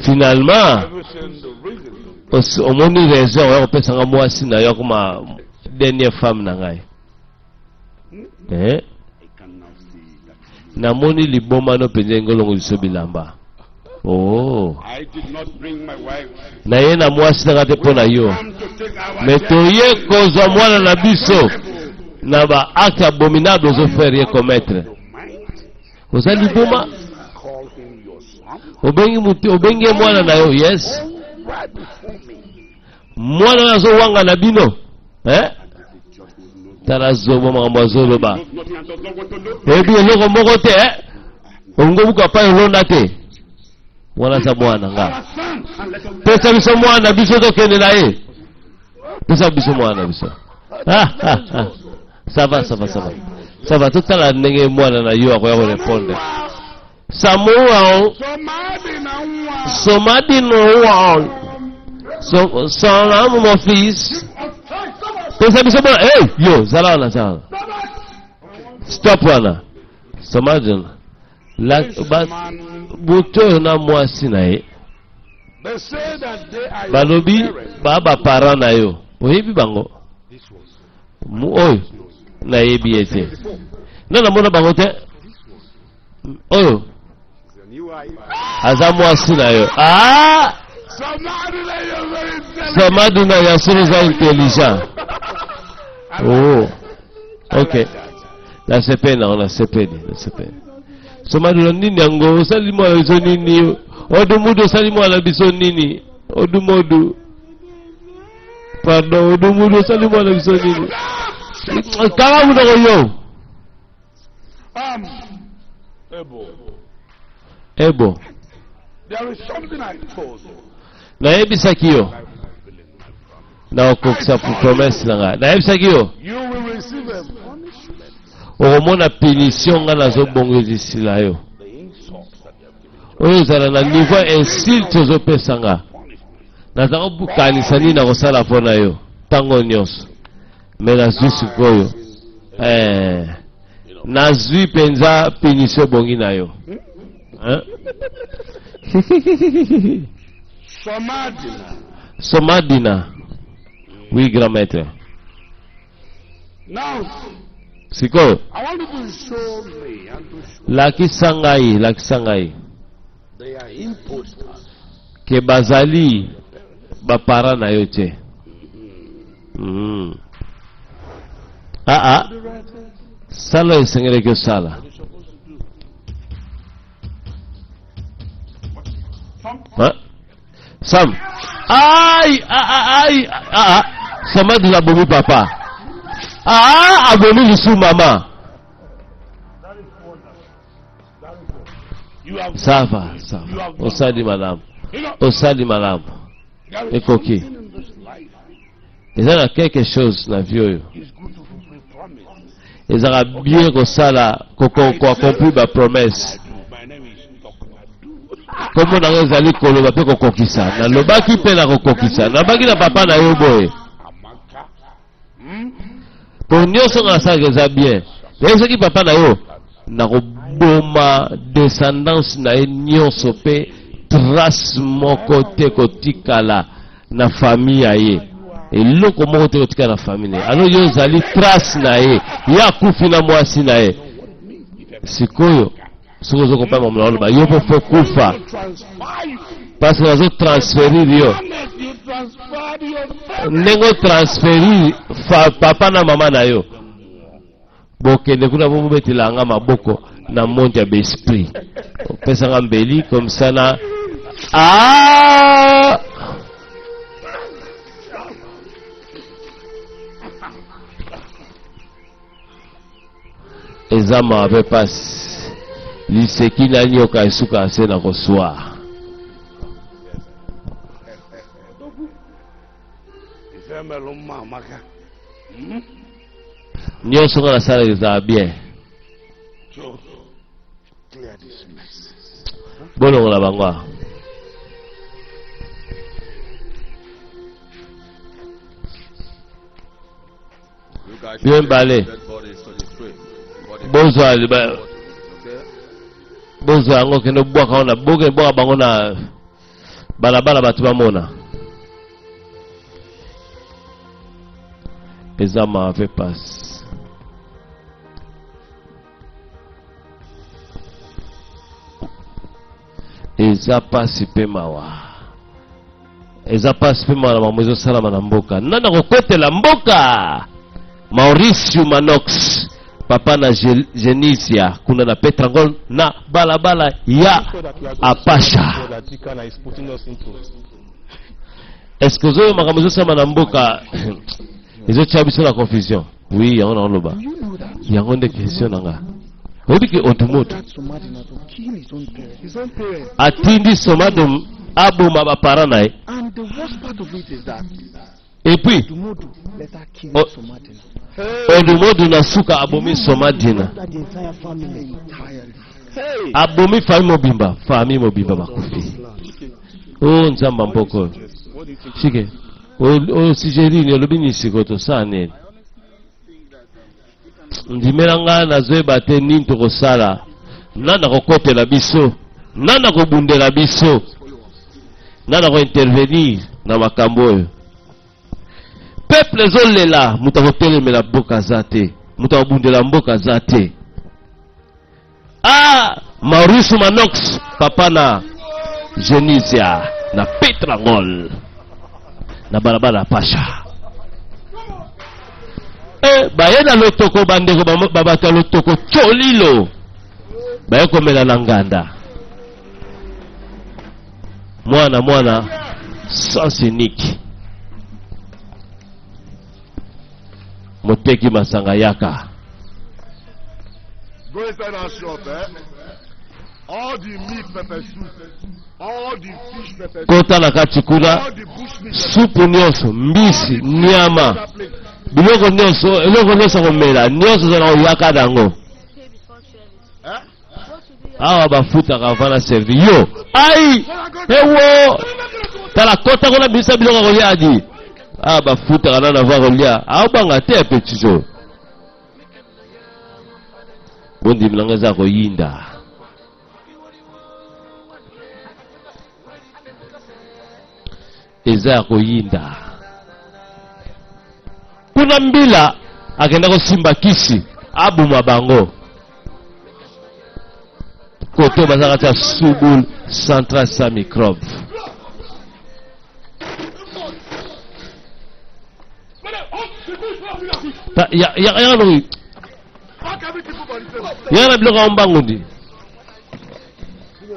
Finalement, au moni raison, on peut s'en moi si na yo comme dernière femme na ngai. Na moni liboma no pendengo longo bisobilamba. Oh. I did not bring my wife. Na ye na mwasi na kate pona yo. Metoye koza mwana na biso. Na ba acte abominable ozo faire ye commettre. Oza liboma. Obengi mwana na yo, yes. Mwana na zo wanga na bino. Tala zobo mwa zolo ba. Ebi eloko moko te, ongo buka pa yolonda te. Wana sa mwana nga. Pesa biso mwana biso to kende na ye. Pesa biso mwana biso. Ça va tout la ndenge mwana na yo akoya ko répondre. Samuel Somadi no one. Son mon fils. Pesa biso mwana. Hey, yo, zala. Stop wana. Somadi la buto na mwasi na ye. Balobi baba para na yo. Oyebi bango. Oyo na yebi ete. Nana mona bango te. Oyo aza mwasi na yo. Somadi na ya suru intelligent. Oh. Ok. La sepena. Somadi na nini yango salimo azo nini? Odumodu salimo ala biso nini? Odumodu. Pardon, Odumodu salimo ala biso nini? Kala mu dogo yo. Ebo. There is something I told you. Na ebisa kiyo. Na okokisa promesse nga. Na ebisa kiyo. You will receive a punishment. Okomona punition nga nazo bongezisila yo. Oyo zala na niveau insulte ozopesa nga. Nazako bukanisa nini na kosala pona yo. Tango nyonso. Me nazwi sikoyo. Nazwi penza punition bongi na yo. Somadina. Oui, grand maître. Now, sikoyo. I want you to show me and to show Lakisangai. they are imposters. Ke bazali bapara na yo te. Sala esengere ke sala. Sam. Somadi na bomi papa. Abomi lisu mama. Ça va. Osadi madame. Ekoki. Il y a quelque chose na vie. Il y a bien que ça là, qu'on accomplit ma promesse. Comme on a réalisé que l'on va pas kokisa. Na lobaki pe na kokisa. Na baki na papa na yo boy. Pour nous on a ça que ça bien. Mais ce qui papa na yo na boma descendance na nyonso pe trace moko te kotikala na famille aye. Et loko moko te kotikala na famille. Alors yo zali trace na ye. Ya kufi na mwasi na ye. Sikoyo siko zo kompa mama na yo po kufa. Parce que nazo transférer yo. Nengo transférer papa na mama na yo. bokende kuna bobetela nga maboko na monde ya besprit opesa nga mbeli comme ça na eza mabe pasi liseki nanyoka esuka ase na koswa nyonso nga nasala ezala bien bolongola bango bien bale bozwa yango kende bwaka wana boke bwaka bango na balabala bato bamona eza maave pasi eza pasi mpe mawa eza pasi mpe mawa na mamo ezosalama na mboka nana kokotela mboka Mauricio Manox papa na Genisia kuna na Petrangol na balabala ya Apasha. Est-ce que vous avez makambo ezosalama na mboka ezotia biso na confusion? Oui, yango na oloba yango nde question nanga oyebi ke odumoto atindi Somadum aboma bapara na ye. Et puis Odumodu na suka abomi Somadina abomi famille mobimba bakufi. Oh nzamba mboko shike o sijerini olobi nisikoto sane ndimela nga nazoyeba te nini tokosala nana kokotela biso nana kobundela biso nana kointervenir na makambo oyo peuple ezolela mutu akotelemela mboka aza te mutu akobundela mboka aza te. Mauricio Manox papa na Genisia na Petrangol na balabala Pasha baye na lotoko bandeko babato ya lotoko cholilo baye komela na nganda mwana sens unique moteki masanga yaka. Go inside our shop, all the meat pepper soup, all the fish pepper soup, kota na kati kuna supu nyonso mbisi nyama biloko nyonso eloko nyonso komela nyonso zana oyaka dango awa bafutaka vana servi yo ai ewo tala kota kuna bisa biloko kolia adi bafutaka nana va kolia aobanga te apetizo bondimilanga eza koyinda eza ya koyinda kuna mbila akenda kosimba kisi abuma bango koto bazaka tia subul central sa microbe yana biloko ombango ndi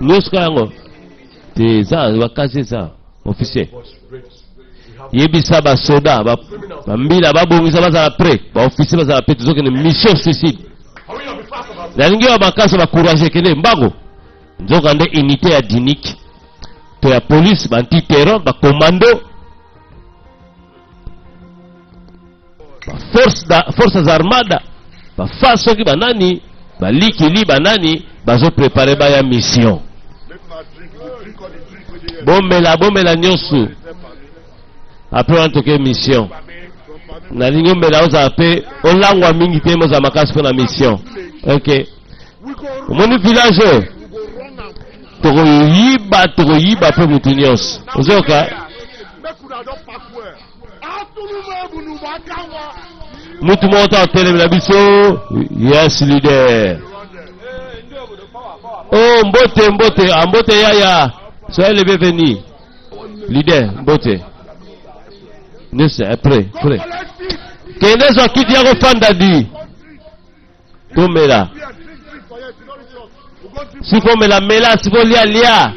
nyosika yango te eza bakasi eza officier yebisa basoda bambila babongisa bazala pre baofficier bazala pe tozokende mission suicide nalingi wa makasi bakourage kende mbango nzoka nde unité ya dinique to ya police bantiterror bacommando forces armada bafa soki banani balikili banani bazoprepare baya mission bomela nyonso apres wana toke mission nalingi omela ozala mpe olangwa mingi te mozala makasi mpo na mission. Ok omoni village oyo tokoyiba mpe mutu nyonso ozoyoka mutu moko ta otelemela biso. Yes leader. Oh mbote yaya soyez le bienvenu leader mbote nese après kende zo kiti yako fanda di tomela sifo mela sifo lia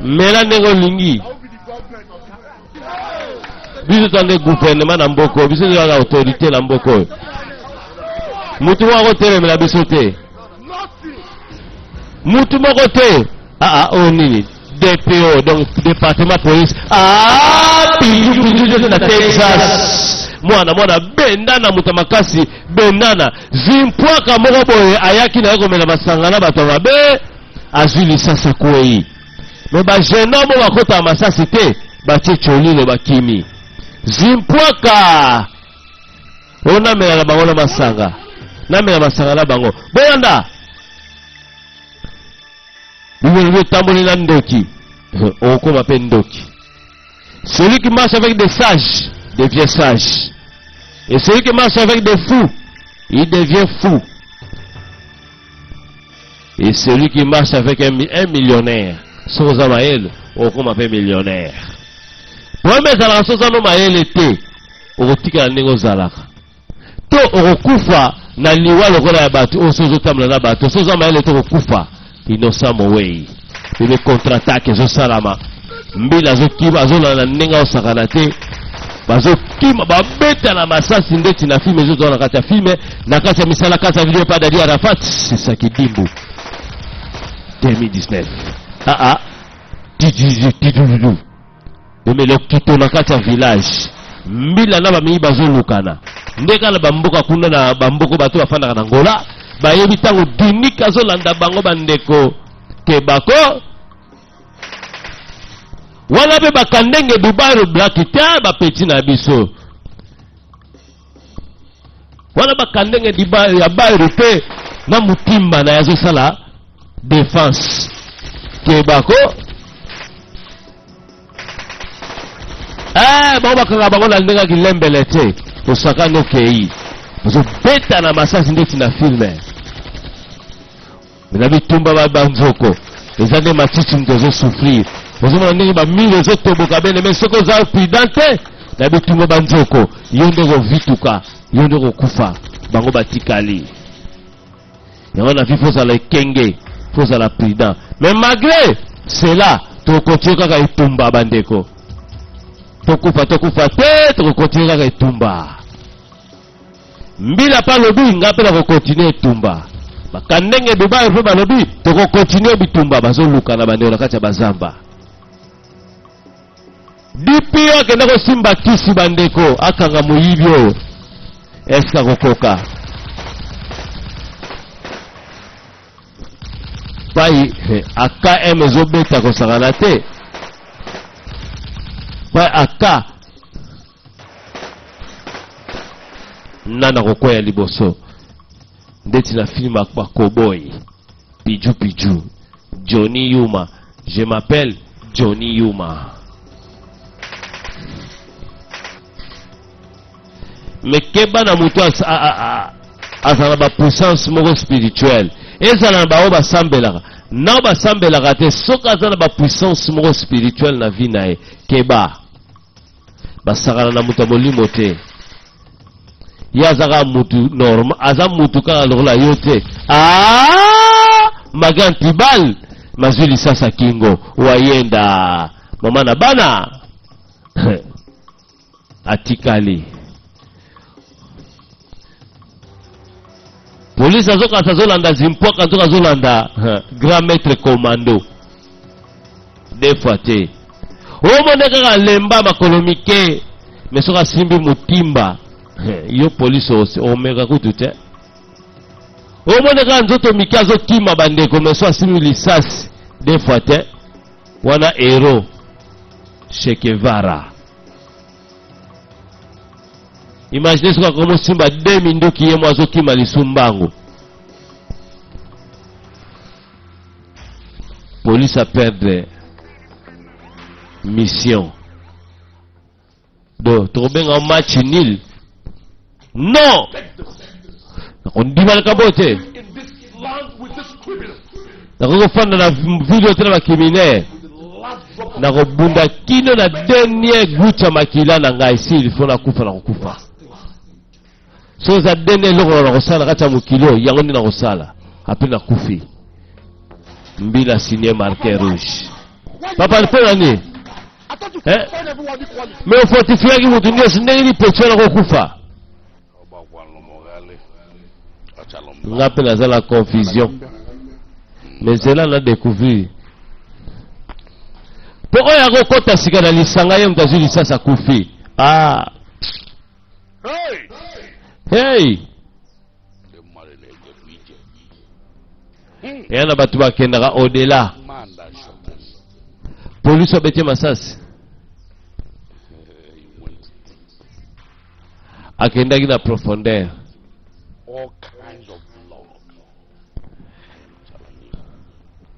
mela ndenge olingi biso tande gouvernement na mboko biso tande autorité na mboko mutu moko telemela biso te mutu moko te o nini DPO donc département police pinju na Texas mwana bendana mutu makasi bendana zimpwaka moko boye ayaki na komela masanga na bato mabe azwi lisasa kwei me bagene mo bakota masasi te batie cholile bakimi zimpwaka ona mela na bango na masanga na mela masanga na bango boyanda Lui tamboli na ndoki okoma pe ndoki. Celui qui marche avec des sages devient sage, et celui qui marche avec des fous il devient fou, et celui qui marche avec un millionnaire soza maele okoma pe millionnaire. Premier zala soza no maele te okotika ndenge ozalaka to okokufa na liwa lokola ya bato osozo tamla na bato soza maele to okokufa innocent mowei ile contre-attaque zo salama mbila zo kiba zo na ndenge osakana te bazo kima babeta na masasi ndeti na filme zo na kati ya filme na kati ya misala kati ya video pa Dadi Arafat. C'est ça qui dimbu 2019 tijulu omelo kito na kati ya village mbila na bami bazo lukana ndeka na bamboka kuna na bamboko bato bafanda na Ngola bayebi tango dinika zo landa bango bandeko kebako wana be bakandenge Dubai Black ta ba petit na biso wana bakandenge Dubai ya Bairo pe na mutimba na yazo sala défense kebako ba bakanga bango na ndenga kilembele te osaka no kei zo beta na masasi ndeti na filme na bitumba banzoko ezande matiti mtezo souffrir ozoma ndenge ba mille zo toboka bene mais soko za prudente na bitumba banzoko yonde ko vituka yonde ko kufa bango batikali yango na fifo za la kenge faut za la prudent mais malgré cela to continue kaka itumba bandeko to kufa te to continue kaka itumba mbila pa lobi ngape na ko continue itumba bakandenge Dubai pe balobi to ko continue bitumba bazo luka na bandeko na kati ya bazamba DPO kenda ko simba kisi bandeko akanga moyibyo eska kokoka pai AKM zo beta ko sagana te pai aka nana kokoya liboso ndeti na film akwa cowboy piju Johnny Yuma. Je m'appelle Johnny Yuma. Mais keba na mutu azala ba puissance moko spirituelle ezala na bao basambelaka na basambelaka te soka azala ba puissance moko spirituelle na vie na ye keba basakana na mutu molimo te ya zaka mutu normal aza mutu kaka lokola yo te magantibal mazuli sasa kingo wayenda mama na bana atikali police azoka tazolanda zimpoka azoka zolanda grand maître commando des fois te omoneka ka lemba makolomike mesoka simbi mutimba yo police omeka kutu te omoneka nzoto mike azokima bandeko meso simbi lisasi des fois te wana hero Shekevara. Imaginez soka komo simba 2000 ndoki ye mwazo kima lisumbango. Police a perdre mission. Do tobenga un match nul. Non. On dit mal kabote. Nako fanda na video tena ba criminel. Nako bunda kino na dernier goutte makila na ngai si il faut na kufa na kufa. so za dene eloko na kosala kati ya mokili oyo yango nde na kosala apres nakufi mbila signé marqué rouge papa mpo nani me ofortifiaki motu nyonso ndenge ni petio na kokufa nga mpe naza na confusion mais zela na découvrir mpo oyo akokota sika na lisanga ye moto azwi lisasi akufi hey eya na bato bakendaka au-delà polisi obetie masasi akendaki na profondeur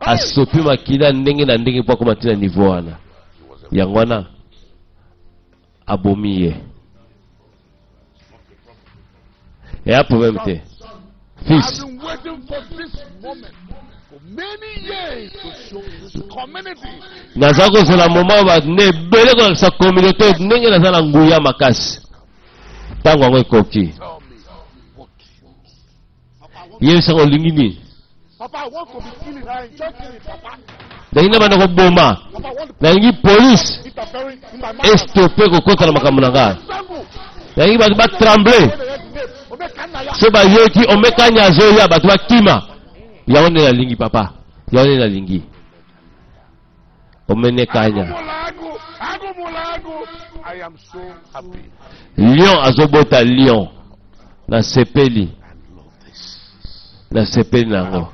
asopi makila ndenge na ndenge mpo akoma tina niveau wana yango wana abomi ye eya problème te fils naza kozala moma bato nde ebele kolakisa communauté ndenge naza na nguya makasi ntango yango ekoki yebisango olingi nini ndenge na banda koboma nalingi polise estope kokota na makambo na ngai nalingi bato batremble so bayoki omekanya azoya bato bakima yango nde nalingi papa yango nde nalingi omenekanya lion azobota lion nasepeli nango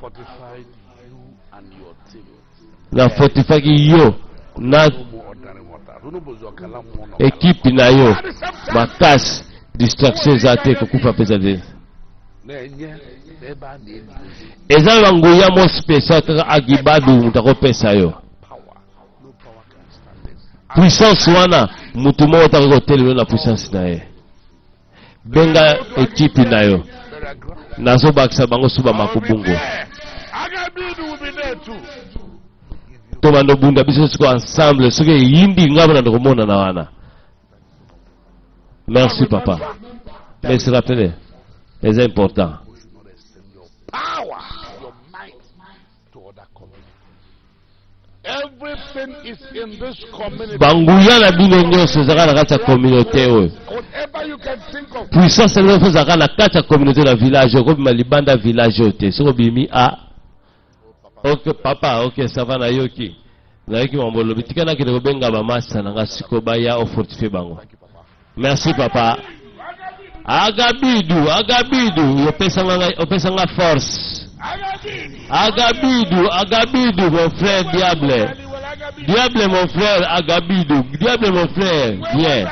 nafortifaki yo na ekipe na yo makasi distraction eza te kokufa peza te eza banguya mo spécial kaka agibadu mutu akopesa yo puissance wana mutu moko otaki kotelema na puissance na ye benga ekipe na yo nazobakisa bango suba makubungu to bando bunda biso siko ensemble soki yindi ngabo na komona na wana merci papa mais se rappeler c'est important Everything is in this community. banguya na bino nyonso ezaka na kati ya communauté oyo Whatever you can think of. puissance nyonso ezaka na kati ya communauté na village oyo kobima libanda village oyo te soki obimi ok papa ok ça va nayoki mambo lobi tika nakende kobenga bamasa na nga siko baya ofortifie bango merci papa agabidu opesanga force agabidu mon frère diable mon frère agabidu diable mon frère viens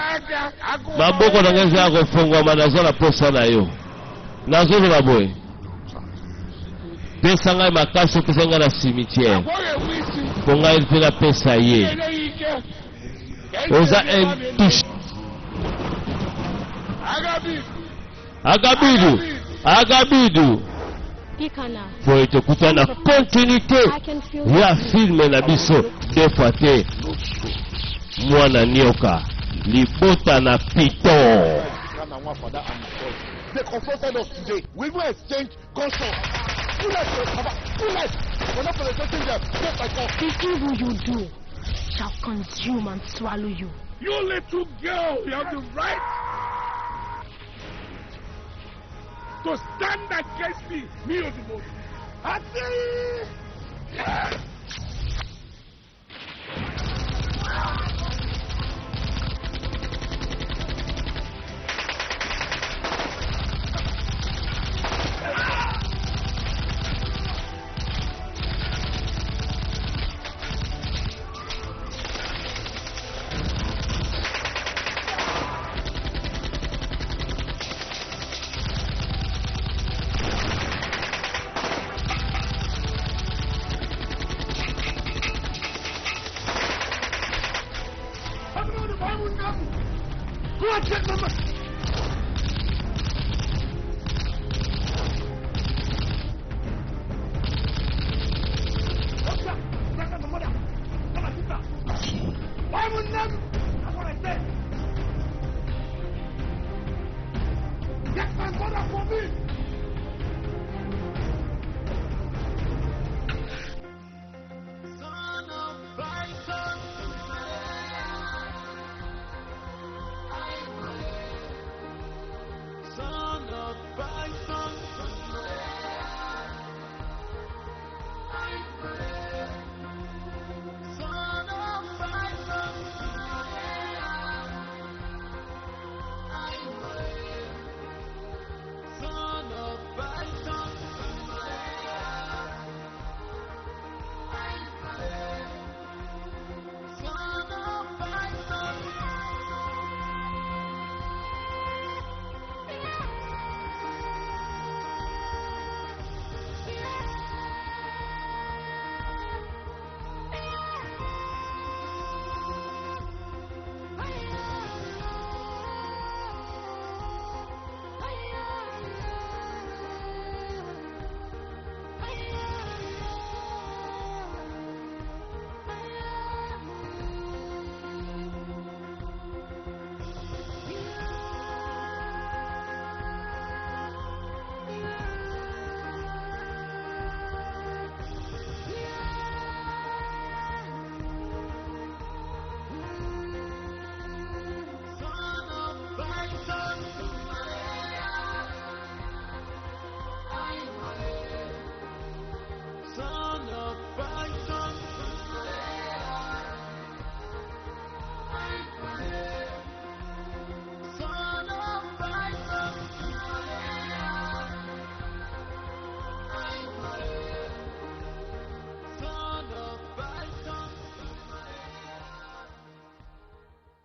maboko na nga eza ya kofongwama naza na posa na yo nazoloba boye pesa ngai makasi opesa ngai na cimetière mpo ngai mpe napesa ye oza intouche agabidu boye tokuta na continuité ya filme na biso deux fois te mwana nioka libota na piton. They confronted us today. We will exchange gunshots. Bullets. We're not penetrating them. Just like us. The evil you do shall consume and swallow you. You little girl, you have the right to stand against me. Me or the most. I see.